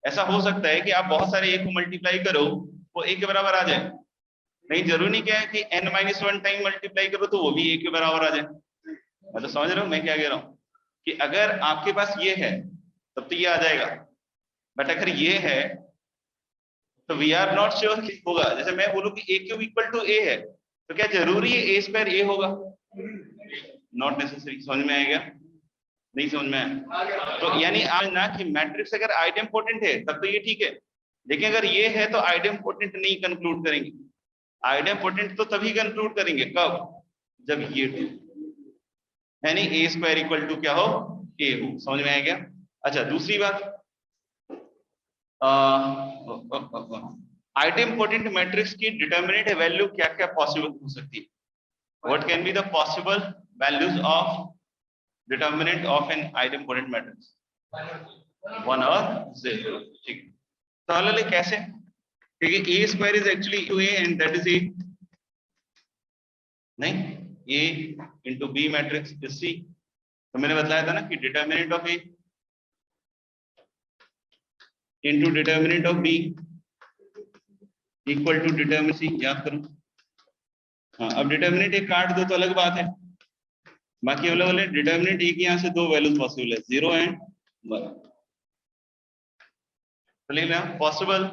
ऐसा हो सकता है कि आप बहुत सारे a को मल्टीप्लाई करो वो a के बराबर आ जाए, नहीं जरूरी नहीं क्या है कि n-1 टाइम मल्टीप्लाई करो तो वो भी a के बराबर आ जाए। मतलब समझ रहे हो मैं क्या कह रहा हूँ? कि अगर आपके पास ये है तब तो ये आ जाएगा, बट अगर ये है तो वी आर नॉट श्योर कि होगा। जैसे मैं बोलूं कि a cube equal to a है तो क्या जरूरी है a स्क्वायर a होगा? Not necessary. समझ में आएगा? नहीं समझ में आया? तो यानी आज ना कि मैट्रिक्स अगर आइडेम्पोटेंट है तब तो ये ठीक है, लेकिन अगर ये है तो आइडेम्पोटेंट नहीं कंक्लूड करेंगे। आइडेम्पोटेंट तो तभी कंक्लूड करेंगे कब? जब ये ट्रू, यानी a स्क्वायर इक्वल टू क्या हो? a हो। समझ में आएगा? अच्छा, दूसरी बात, आइडेम्पोटेंट मैट्रिक्स की डिटरमिनेंट वैल्यू क्या क्या पॉसिबल हो सकती है? What can be the possible values of determinant of an idempotent matrix? 1 और 0। ठीक है, तो हालांकि कैसे? क्योंकि a square is actually to a and that is a, नहीं a into b matrix is c। तो मैंने बताया था ना कि determinant of a into determinant of b equal to determinant c। याद करो। हाँ, अब डिटरमिनेंट एक काट दो तो अलग बात है, बाकी हम लोग बोले डिटरमिनेंट a की यहाँ से दो वैल्यूज पॉसिबल है, 0 एंड 1। तो लिख लें possible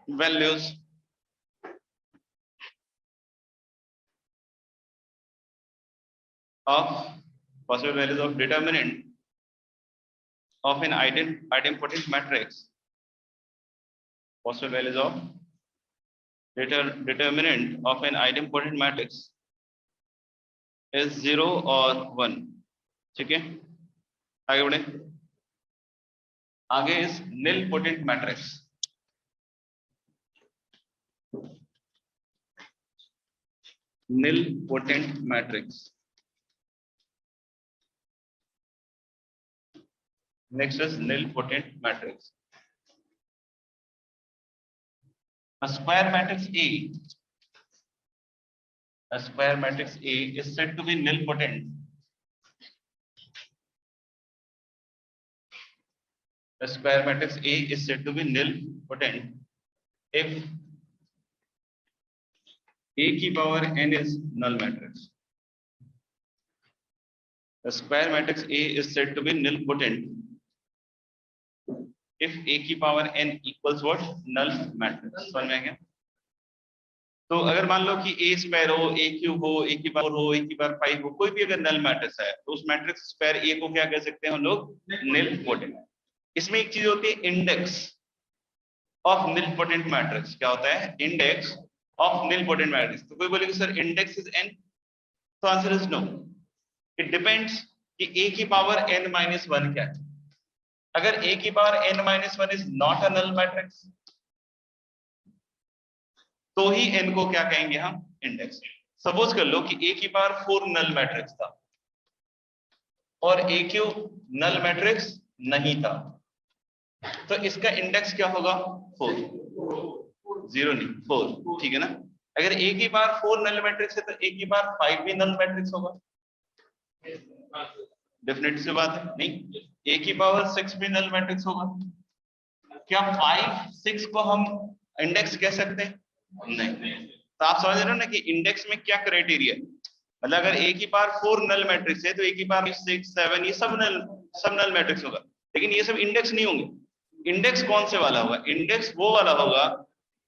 values of determinant of an idempotent matrix. Possible values of determinant of an idempotent matrix is 0 और 1। ठीक है, आगे बढ़े। आगे इस nilpotent matrix। nilpotent matrix। Next is nilpotent matrix. A square matrix A. A square matrix A is said to be nilpotent. A square matrix A is said to be nilpotent if A की power n is null matrix. The square matrix A is said to be nilpotent if A की power n equals what? Null matrix. समझ में आ गया? तो अगर मान लो कि A स्क्वायर हो, A क्यूब हो, A की पावर हो, A की पावर 5 हो, कोई भी अगर नल मैट्रिक्स है तो उस मैट्रिक्स स्क्वायर A को क्या कह सकते हैं हम लोग? nilpotent। इसमें एक चीज होती है इंडेक्स ऑफ nilpotent मैट्रिक्स। क्या होता है? Index of nilpotent matrix. तो कोई बोलेगा सर इंडेक्स इज n, तो answer is no. It depends कि A की पावर n-1 क्या है। अगर A की power n-1 is not a null matrix तो ही n को क्या कहेंगे हम? इंडेक्स। सपोज कर लो कि A की पावर 4 नल मैट्रिक्स था और A क्यूब नल मैट्रिक्स नहीं था, तो इसका इंडेक्स क्या होगा? 4। 0 नहीं 4, ठीक है ना। अगर a की पावर 4 नल मैट्रिक्स है तो a की पावर 5 भी नल मैट्रिक्स होगा, डेफिनेट सी बात है। नहीं, a की पावर 6 भी नल मैट्रिक्स होगा। क्या 5 6 को हम इंडेक्स कह सकते हैं? नहीं। तो आप समझ रहे हो ना कि इंडेक्स में क्या क्राइटेरिया, मतलब अगर a की पावर 4 नल मैट्रिक्स है तो a की पावर 6 7 ये सब नल मैट्रिक्स होगा, लेकिन ये सब इंडेक्स नहीं होंगे। इंडेक्स कौन से वाला होगा? इंडेक्स वो वाला होगा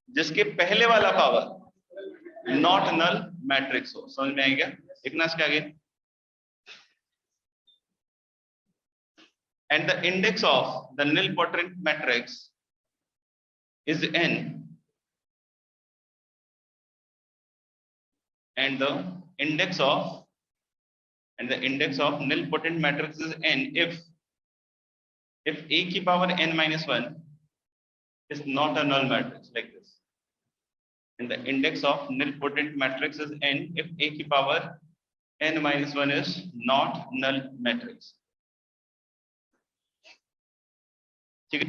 जिसके पहले वाला पावर नॉट नल मैट्रिक्स हो। समझ में आएगा? लिखना इसके आगे, and the index of the nilpotent matrix is n, and the index of nilpotent matrix is n if a की power n minus 1 is not a null matrix, like this. And the index of nilpotent matrix is n if a की power n minus 1 is not null matrix. ठीक है।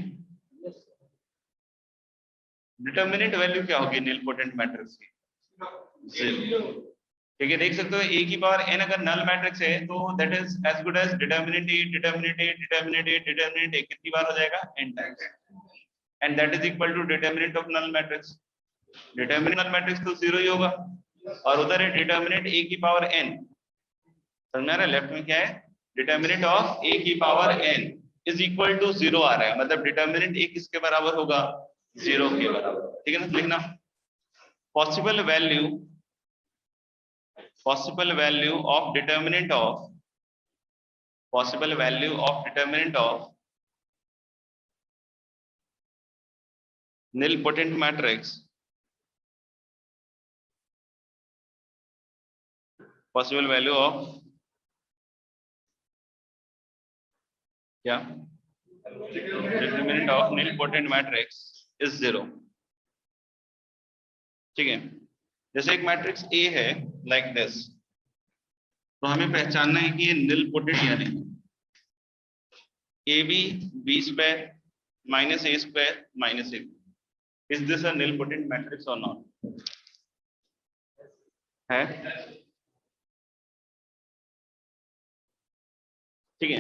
Determinant value क्या होगी nilpotent matrix की? 0। ठीक है, देख सकते हो a की पावर n अगर नल मैट्रिक्स है तो that is as good as determinant a, determinant a, determinant a, determinant a कितनी बार हो जाएगा? n times, and that is equal to determinant of null matrix. Determinant null matrix तो 0 ही होगा, और उधर है डिटर्मिनेंट a की पावर n। समझ आ रहा है? लेफ्ट में क्या है? डिटर्मिनेंट ऑफ a की power n is equal to 0 आ रहा है, मतलब डिटर्मिनेंट a किसके बराबर होगा? 0 के बराबर। ठीक है ना, लिखना possible value of determinant of nilpotent matrix, possible value of क्या? Determinant of nilpotent matrix is 0। ठीक है, जैसे एक मैट्रिक्स A है लाइक दिस, तो हमें पहचानना है कि ये nilpotent या नहीं। AB B square minus A square minus AB, is this a nilpotent matrix or not? है? ठीक है,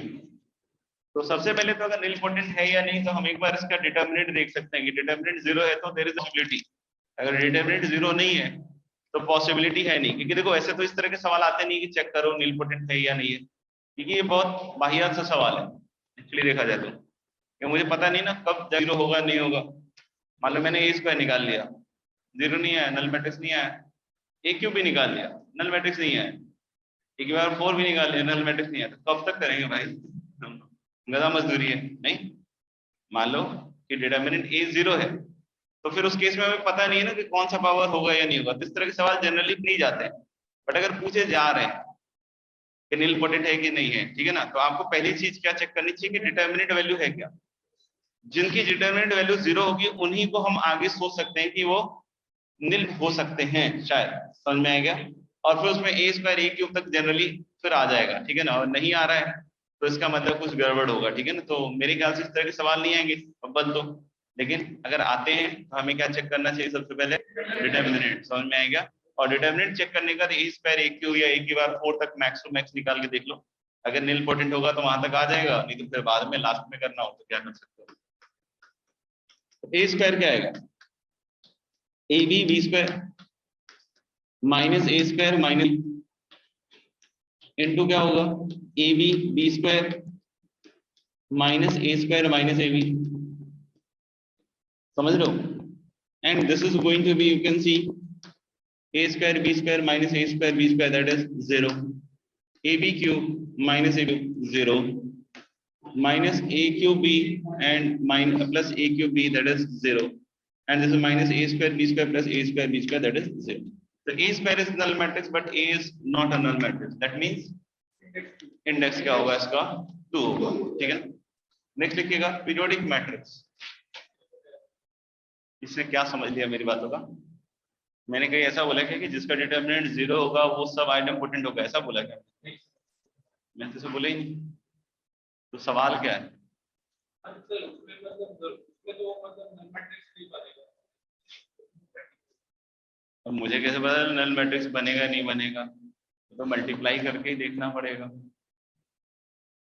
तो सबसे पहले तो अगर nilpotent है या नहीं तो हम एक बार इसका डिटर्मिनेंट देख सकते हैं कि डिटर्मिनेंट 0 है तो देयर इज पॉसिबिलिटी, अगर डिटर्मिनेंट 0 नहीं है तो पॉसिबिलिटी है नहीं। क्योंकि देखो ऐसे तो इस तरह के सवाल आते नहीं कि चेक करो nilpotent है या नहीं है, क्योंकि ये बहुत वाहियात सा सवाल है एक्चुअली देखा जाए तो, कि मुझे पता नहीं ना कब 0 होगा नहीं होगा। मान लो मैंने a स्क्वायर निकाल लिया, 0 नहीं आया, नल मैट्रिक्स नहीं आया, a क्यूब भी निकाल लिया, नल मैट्रिक्स नहीं आया, एक बार 4 भी निकाल लिया, नल मैट्रिक्स नहीं आया, तो कब तक करेंगे भाई? गधा मजदूरी है। नहीं, मान लो कि डिटर्मिनेंट a 0 है तो फिर उस केस में हमें पता नहीं है ना कि कौन सा पावर होगा या नहीं होगा, तो इस तरह के सवाल जनरली नहीं जाते हैं। बट अगर पूछे जा रहे हैं कि nilpotent है कि नहीं है, ठीक है ना, तो आपको पहली चीज क्या चेक करनी चाहिए कि डिटर्मिनेंट वैल्यू है क्या। जिनकी डिटर्मिनेंट वैल्यू 0 होगी उन्हीं को हम आगे सोच सकते हैं कि वो निल हो सकते हैं शायद। समझ में आएगा? और फिर उसमें a स्क्वायर a क्यूब तक जनरली फिर आ जाएगा, ठीक है ना। और नहीं आ रहा है तो इसका मतलब कुछ गड़बड़ होगा, ठीक है ना। तो मेरे ख्याल से इस तरह के सवाल नहीं आएंगे बस दो, लेकिन अगर आते हैं तो हमें क्या चेक करना चाहिए? सबसे पहले डिटर्मिनेंट। समझ में आएगा? और डिटर्मिनेंट चेक करने का a स्क्वायर a क्यूब या a की बार 4 तक मैक्स टू मैक्स निकाल के देख लो, अगर nilpotent होगा तो वहां तक आ जाएगा, नहीं तो फिर बाद में लास्ट में करना हो तो क्या कर सकते हो। a स्क्वायर क्या आएगा? ab b square minus a square minus into क्या होगा? ab b square minus a square minus ab। समझ लो, and this is going to be, you can see a square b square minus a square b square, that is 0, ab cube minus ab 0 minus a cube b and plus a cube b, that is 0, and this is minus a square b square plus a square b square, that is 0. So a square is null matrix but a is not a null matrix, that means index क्या होगा इसका? 2 होगा। ठीक है, next लिखिएगा periodic matrix. इससे क्या समझ लिया मेरी बातों का? मैंने कहीं ऐसा बोला क्या कि जिसका डिटर्मिनेंट 0 होगा वो सब आइडेम्पोटेंट होगा, ऐसा बोला क्या? मैं तो बोला ही नहीं। तो सवाल क्या है? अब मुझे कैसे पता नल मैट्रिक्स बनेगा नहीं बनेगा, तो मल्टीप्लाई करके ही देखना पड़ेगा।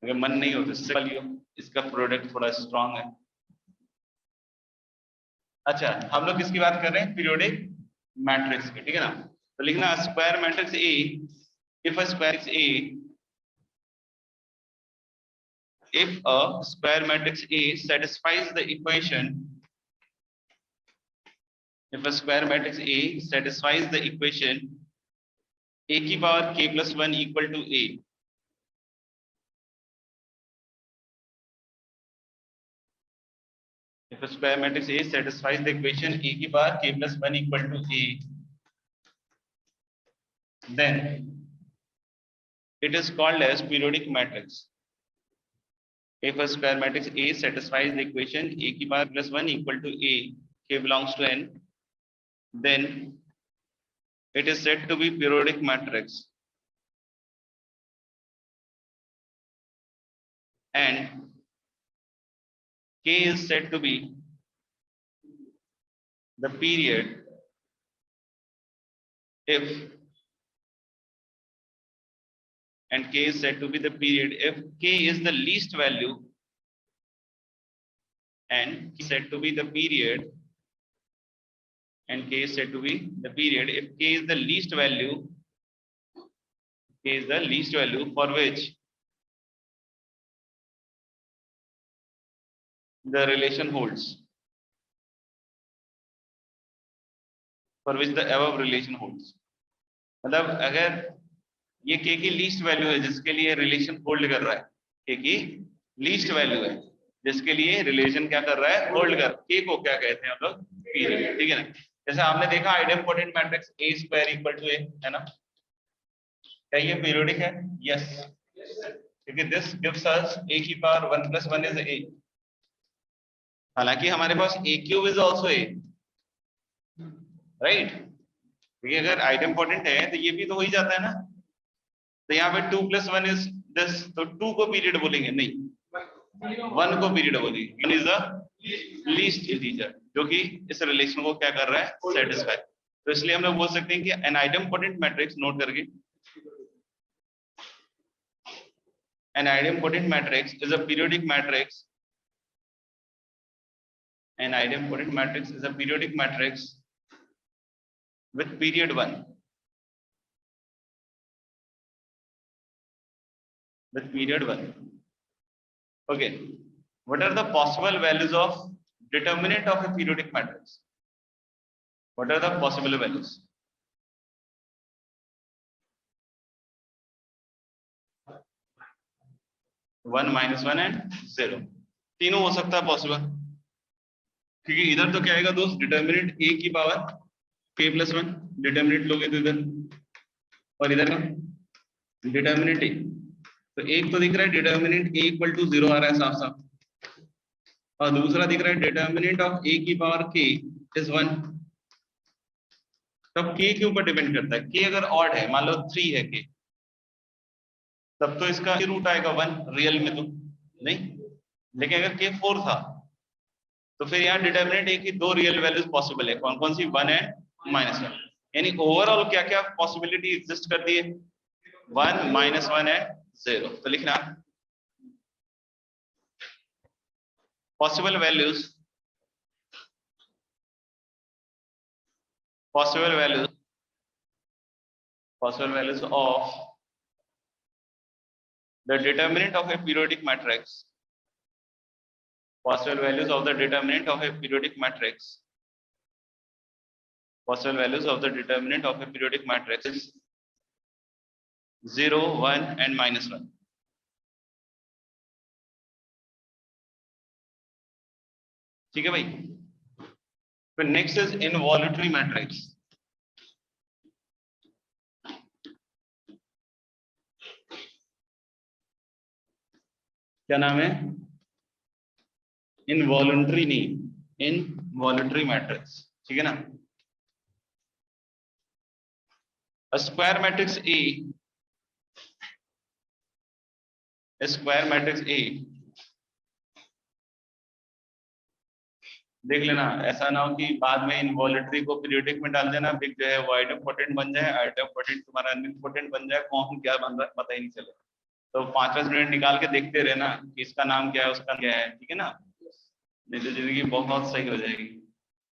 अगर मन नहीं हो तो इससे लियो, इसका प्रोडक्ट थोड़ा स्ट्रांग है। अच्छा, हम लोग किसकी बात कर रहे हैं? पीरियोडिक मैट्रिक्स की, ठीक है ना। तो लिखना square matrix A, if a square is a, if a square matrix A satisfies the equation, if a square matrix A satisfies the equation a की power k plus 1 equal to a, if a square matrix A satisfies the equation a की power k plus 1 equal to a, then it is called as periodic matrix. If a square matrix A satisfies the equation a की power plus 1 equal to a, k belongs to n, then it is said to be periodic matrix. And k is said to be the period if, and k is said to be the period if k is the least value, and said to be the period, and k is said to be the period if k is the least value, k is the least value for which the relation holds, for which the above relation holds. मतलब अगर ये k की least value है जिसके लिए relation hold कर रहा है, k की लीस्ट वैल्यू है जिसके लिए रिलेशन क्या कर रहा है, होल्ड कर, k को क्या कहते हैं हम लोग, पीरियड, ठीक है ना। जैसे आपने देखा idempotent matrix a square equal to a है ना, क्या ये पीरियोडिक है? यस, क्योंकि दिस गिव्स अस a की पावर 1 plus 1 is a, हालांकि हमारे पास a cube is also a, right, क्योंकि अगर आइडेम्पोटेंट है तो ये भी तो हो ही जाता है ना। तो यहाँ पे 2 plus 1 is this, तो 2 को पीरियड बोलेंगे नहीं, 1 को पीरियड बोलेंगे। 1 is the least integer जो कि इस रिलेशन को क्या कर रहा है, सेटिस्फाई। तो इसलिए हम लोग बोल सकते हैं कि एन आइडेम्पोटेंट मैट्रिक्स, नोट करके, an idempotent matrix is a periodic matrix, an idempotent matrix is a periodic matrix with period 1, with period 1. Okay, what are the possible values of determinant of a periodic matrix? What are the possible values? One minus one and 0, तीनों हो सकता है possible, क्योंकि इधर तो क्या आएगा दोस्त, डिटर्मिनेंट a की पावर k plus 1, डिटर्मिनेंट लोगे तो इधर, और इधर का डिटर्मिनेंट a, तो एक तो दिख रहा है डिटर्मिनेंट a इक्वल टू 0 आ रहा है साफ साफ, और दूसरा दिख रहा है डिटर्मिनेंट ऑफ a की पावर k इज 1। तब k के ऊपर डिपेंड करता है, k अगर ऑड है, मान लो 3 है k, तब तो इसका रूट आएगा 1, रियल में तो नहीं, लेकिन अगर k 4 था तो फिर यहाँ डिटर्मिनेंट a की दो रियल वैल्यूज पॉसिबल है, कौन कौन सी, 1 एंड -1, यानी ओवरऑल क्या क्या पॉसिबिलिटी एग्जिस्ट करती है, 1 -1 एंड 0। तो लिखना possible values, possible values of the determinant of a periodic matrix, possible values of the determinant of a periodic matrix, possible values of the determinant of a periodic matrix is 0, 1 and -1। ठीक है भाई। फिर next is involutory matrix. क्या नाम है? Involuntary नहीं, involuntary matrix, ठीक है ना। A square matrix A, a square matrix A देख लेना, ऐसा ना हो कि बाद में इनवॉलेटरी को पीरियोडिक में डाल देना, बिग जो है वो आइडोम्पोटेंट बन जाए, आइडोम्पोटेंट तुम्हारा अनइम्पोर्टेंट बन जाए, कौन क्या बन रहा है पता ही नहीं चले। तो 5-5 मिनट निकाल के देखते रहना कि इसका नाम क्या है उसका क्या है, ठीक है ना, नहीं तो जिंदगी बहुत सही हो जाएगी।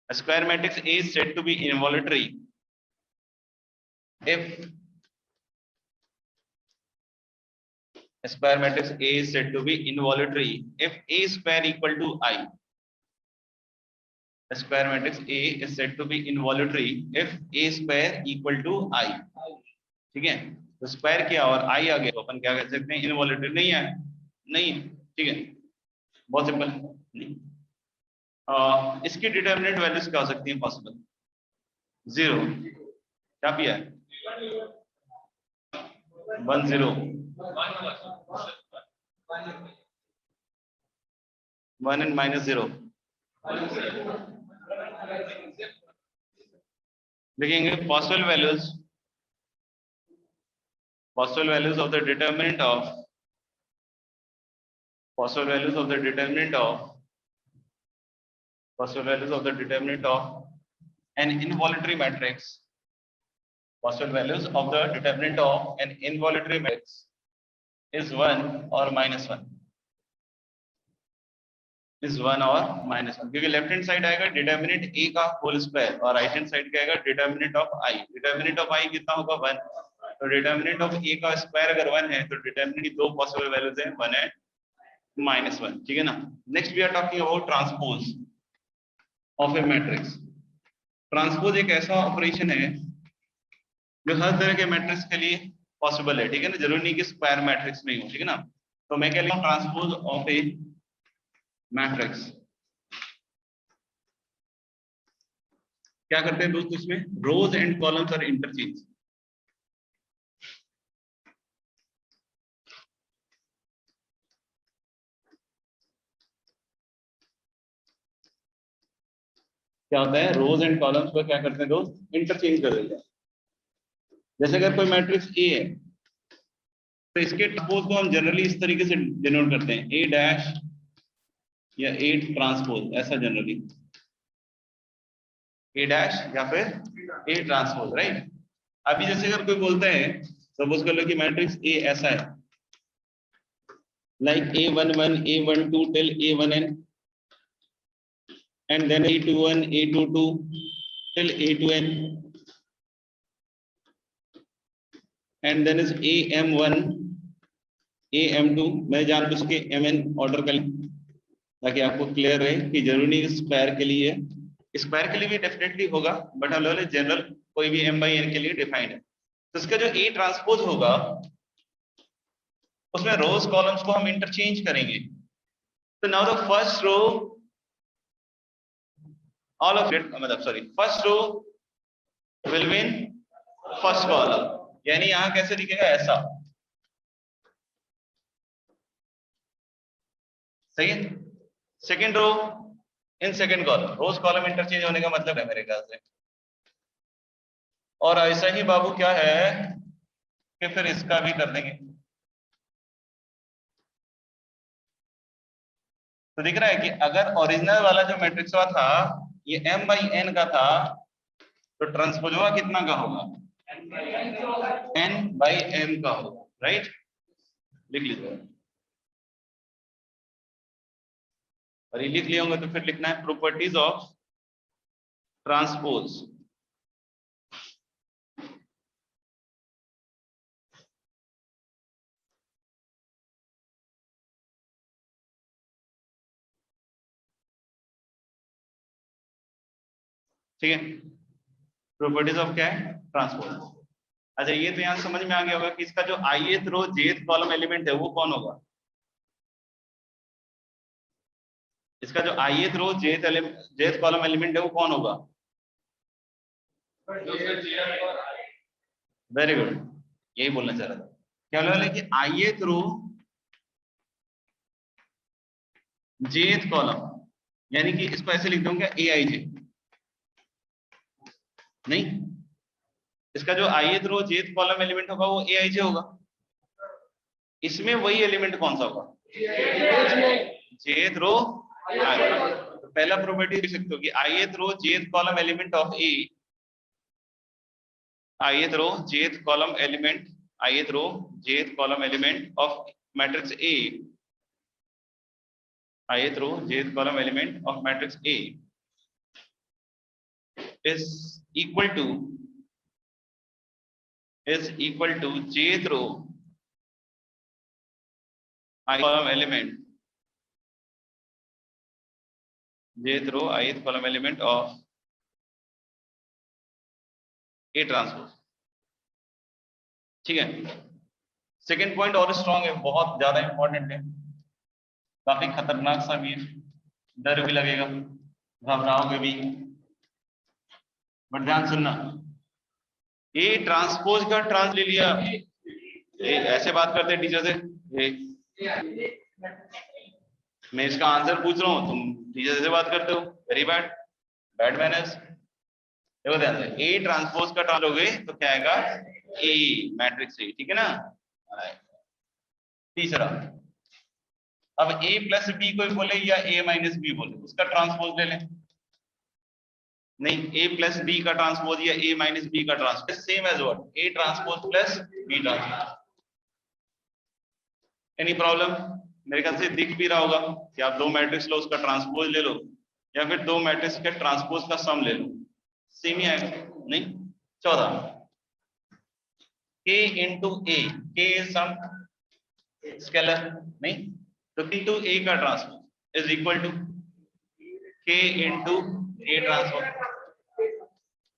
Square matrix A is said to be involuntary if square matrix A is said to be involuntary if A square equal to I. Square matrix A is said to be involuntary if A square equal to I. ठीक है, तो square किया और I आ गया तो अपन क्या कह सकते हैं, इनवॉल्यूटरी नहीं है, नहीं, ठीक है, बहुत सिंपल नहीं। इसकी डिटरमिनेंट वैल्यूज क्या हो सकती है पॉसिबल? 0, क्या पिया है 1 0 1 and -0 देखेंगे। Possible values of the determinant of an involuntary matrix. Possible values of the determinant of an involuntary matrix is 1 or -1. Is 1 or -1, क्योंकि लेफ्ट हैंड साइड आएगा डिटरमिनेंट A का होल स्क्वायर और right hand side का आएगा determinant of I। Determinant of I कितना होगा 1, तो determinant of A का स्क्वायर अगर 1 है तो डिटरमिनेंट की दो पॉसिबल वैल्यूज हैं, 1 है -1, ठीक है ना। Next we are talking about transpose of a matrix. Transpose एक ऐसा ऑपरेशन है जो हर तरह के मैट्रिक्स के लिए पॉसिबल है, ठीक है ना, जरूरी नहीं कि स्क्वायर मैट्रिक्स में ही हो, ठीक है ना। तो मैं कह रहा हूं ट्रांसपोज ऑफ ए मैट्रिक्स। क्या करते हैं दोस्तों, इसमें रोज एंड कॉलम्स आर इंटरचेंज। क्या होता है, रोज एंड कॉलम्स को क्या करते हैं दोस्त, इंटरचेंज कर देते हैं। जैसे अगर कोई मैट्रिक्स ए है तो इसके ट्रांसपोज को हम जनरली इस तरीके से डिनोट करते हैं, ए डैश या ए ट्रांसपोज, ऐसा जनरली ए डैश या फिर ए ट्रांसपोज, राइट। अभी जैसे अगर कोई बोलता है, सपोज कर लो कि मैट्रिक्स ए ऐसा है, like A11 A12 till A1n and then A21 A22 till A2n and then is AM1 AM2। मैं जानबूझ के MN ऑर्डर कर ताकि आपको क्लियर रहे कि जरूरी नहीं स्क्वायर के लिए, स्क्वायर के लिए भी डेफिनेटली होगा बट हम लोग जनरल कोई भी M/N के लिए डिफाइंड है। तो इसका जो A ट्रांसपोज होगा उसमें रोज कॉलम्स को हम इंटरचेंज करेंगे। तो now the first row all of it, मतलब sorry, first row will be in first column, यानी यहां कैसे दिखेगा, ऐसा, सही है। Second row in second column, rows column interchange होने का मतलब है मेरे ख्याल से। और ऐसा ही बाबू क्या है कि फिर इसका भी कर देंगे। तो दिख रहा है कि अगर ओरिजिनल वाला जो मैट्रिक्स था ये M/N का था तो ट्रांसपोजवा कितना का होगा, N/M का होगा, राइट। लिख लीजिए, और ये लिख लिया होगा तो फिर लिखना है प्रॉपर्टीज ऑफ ट्रांसपोज। ठीक है, प्रॉपर्टीज ऑफ क्या है, ट्रांसपोज। अच्छा, ये तो यहां समझ में आ गया होगा कि इसका जो ith row jth column element है वो कौन होगा। इसका जो ith row jth column element है वो कौन होगा, वेरी गुड, यही बोलना चाह रहा था। क्या बोला कि ith रो jth कॉलम, यानी कि इसको ऐसे लिख दूंगा aij, नहीं, इसका जो ith row jth column element होगा वो aij होगा। इसमें वही एलिमेंट कौन सा होगा, jth रो। पहला प्रोबेबिलिटी लिख सकते हो कि ith row jth column element of A, ith row jth column element, ith row jth column element of matrix A, ith row jth column element of matrix A is equal to jth row ith column element, jth row ith column element of A transpose. ठीक है, second point और strong है, बहुत ज्यादा important है, काफी खतरनाक सा भी है, डर भी लगेगा, घबराओगे भी, बट ध्यान सुनना। ए ट्रांसपोज का ट्रांस ले लिया, ऐसे बात करते हैं टीचर से, मैं इसका आंसर पूछ रहा हूँ, तुम टीचर से बात करते हो, वेरी बैड, बैड मैनर्स। देखो ध्यान से, ए ट्रांसपोज का ट्रांस लोगे तो क्या आएगा, ए मैट्रिक्स ए, ठीक है ना। तीसरा, अब ए प्लस बी कोई बोले या ए माइनस बी बोले, उसका ट्रांसपोज ले लें। नहीं, ए प्लस बी का ट्रांसपोज या ए माइनस बी का transpose same as what, A transpose plus B transpose. Any problem? मेरे ख्याल से दिख भी रहा होगा कि आप दो मैट्रिक्स लो, उसका ट्रांसपोज ले लो, या फिर दो मैट्रिक्स के ट्रांसपोज का सम ले लो, सेम ही आएगा। नहीं, चौथा, k into A, k is some scalar, नहीं तो इंटू ए का transpose is equal to k into A transpose.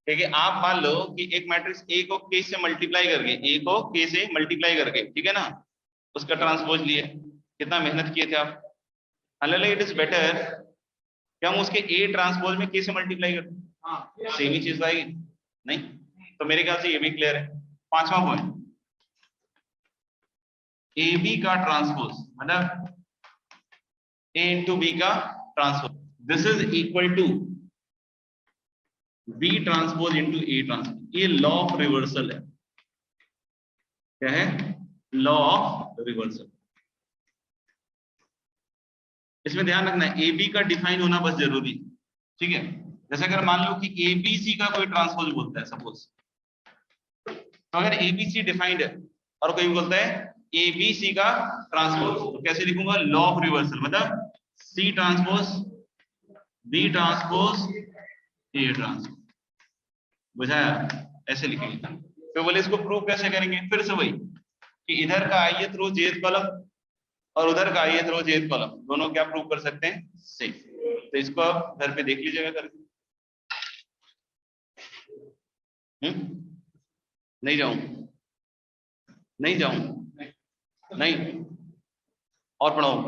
ठीक है, आप मान लो कि एक मैट्रिक्स ए को k से मल्टीप्लाई करके, ए को k से मल्टीप्लाई करके, ठीक है ना, उसका ट्रांसपोज लिए, कितना मेहनत किए थे आप। हालांकि इट इज बेटर कि हम उसके ए ट्रांसपोज में k से मल्टीप्लाई करते, सेम ही चीज आएगी। नहीं तो मेरे ख्याल से ये भी क्लियर है। पांचवा पॉइंट, ए बी का ट्रांसपोज मतलब ए इंटू बी का transpose, this is equal to B transpose into A transpose. ये लॉ ऑफ रिवर्सल है। क्या है? Law of reversal. इसमें ध्यान रखना है, ए बी का डिफाइन होना बस जरूरी, ठीक है। जैसे अगर मान लो कि ए बी सी का कोई ट्रांसपोज बोलता है सपोज, तो अगर ए बी सी डिफाइंड है और कोई बोलता है ए बी सी का ट्रांसपोज, तो कैसे लिखूंगा? लॉ ऑफ रिवर्सल, मतलब C transpose B transpose A transpose. बुझाया? ऐसे लिखेंगे। तो बोले इसको प्रूव कैसे करेंगे? फिर से वही कि इधर का ith रो jth कॉलम और उधर का ith रो jth कॉलम, दोनों क्या प्रूव कर सकते हैं? सेम। तो इसको आप घर पे देख लीजिएगा करके। नहीं जाऊं, नहीं जाऊं, नहीं और पढ़ाऊं?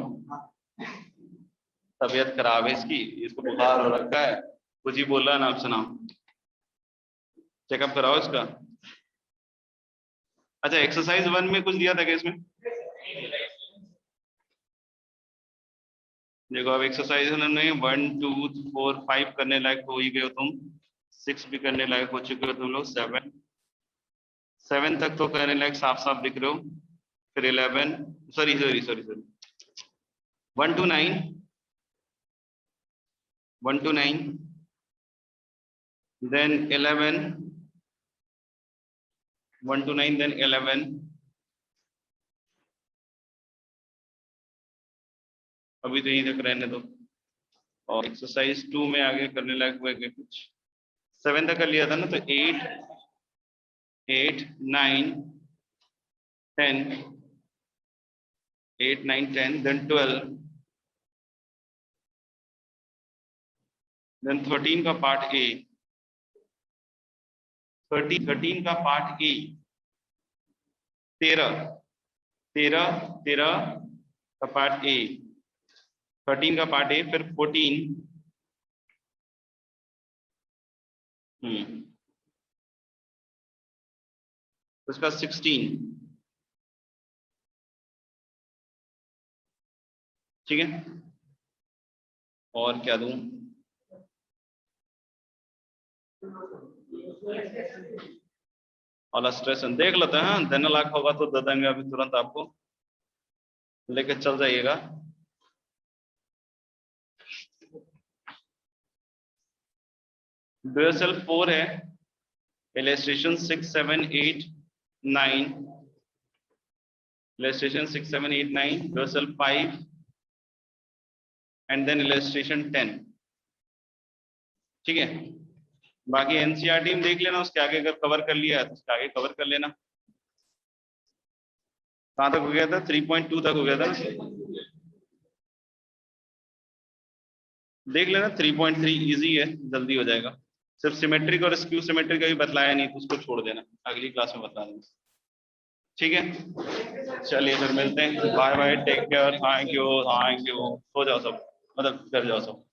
तबीयत खराब है इसकी, इसको बुखार हो रखा है, कुछ ही बोल रहा है नाम से नाम। चेकअप कराओ इसका। अच्छा, एक्सरसाइज 1 में कुछ दिया था क्या इसमें? देखो अब एक्सरसाइज में 1 2 4 5 करने लायक हो ही गए हो तुम, 6 भी करने लायक हो चुके हो तुम लोग, 7 तक तो करने लायक साफ साफ दिख रहे हो। फिर 11 sorry 1 to 9 1 to 9, then 11 1 to 9, then 11, अभी तो यहीं तक रहने दो। और एक्सरसाइज 2 में आगे करने लायक हुए कुछ 7 तक कर लिया था ना, तो 8 9 10 8 9 10, then 12, then 13 का पार्ट ए, 13 का पार्ट ए, 13 का पार्ट ए, 13 का पार्ट ए, फिर 14 उसका 16, ठीक है। और क्या दूं? और स्ट्रेस देख लेते हैं, देने लायक होगा तो दे देंगे अभी तुरंत, आपको लेके चल जाइएगा। ड्यूरेसेल 4 है, इलस्ट्रेशन 6, 7, 8, 9, इलस्ट्रेशन 6, 7, 8, 9, ड्यूरेसेल 5 एंड देन इलस्ट्रेशन 10। ठीक है, बाकी एनसीईआरटी में देख लेना, उसके आगे अगर कवर कर लिया है तो उसके आगे कवर कर लेना। कहाँ तक हो गया था? 3.2 तक हो गया था ना, देख लेना। 3.3 इजी है, जल्दी हो जाएगा। सिर्फ सिमेट्रिक और स्क्यू सिमेट्रिक का भी बतलाया नहीं, तो उसको छोड़ देना, अगली क्लास में बता देना। ठीक है, चलिए फिर मिलते हैं। Bye bye, take care, thank you, सो जाओ सब, मतलब घर जाओ सब।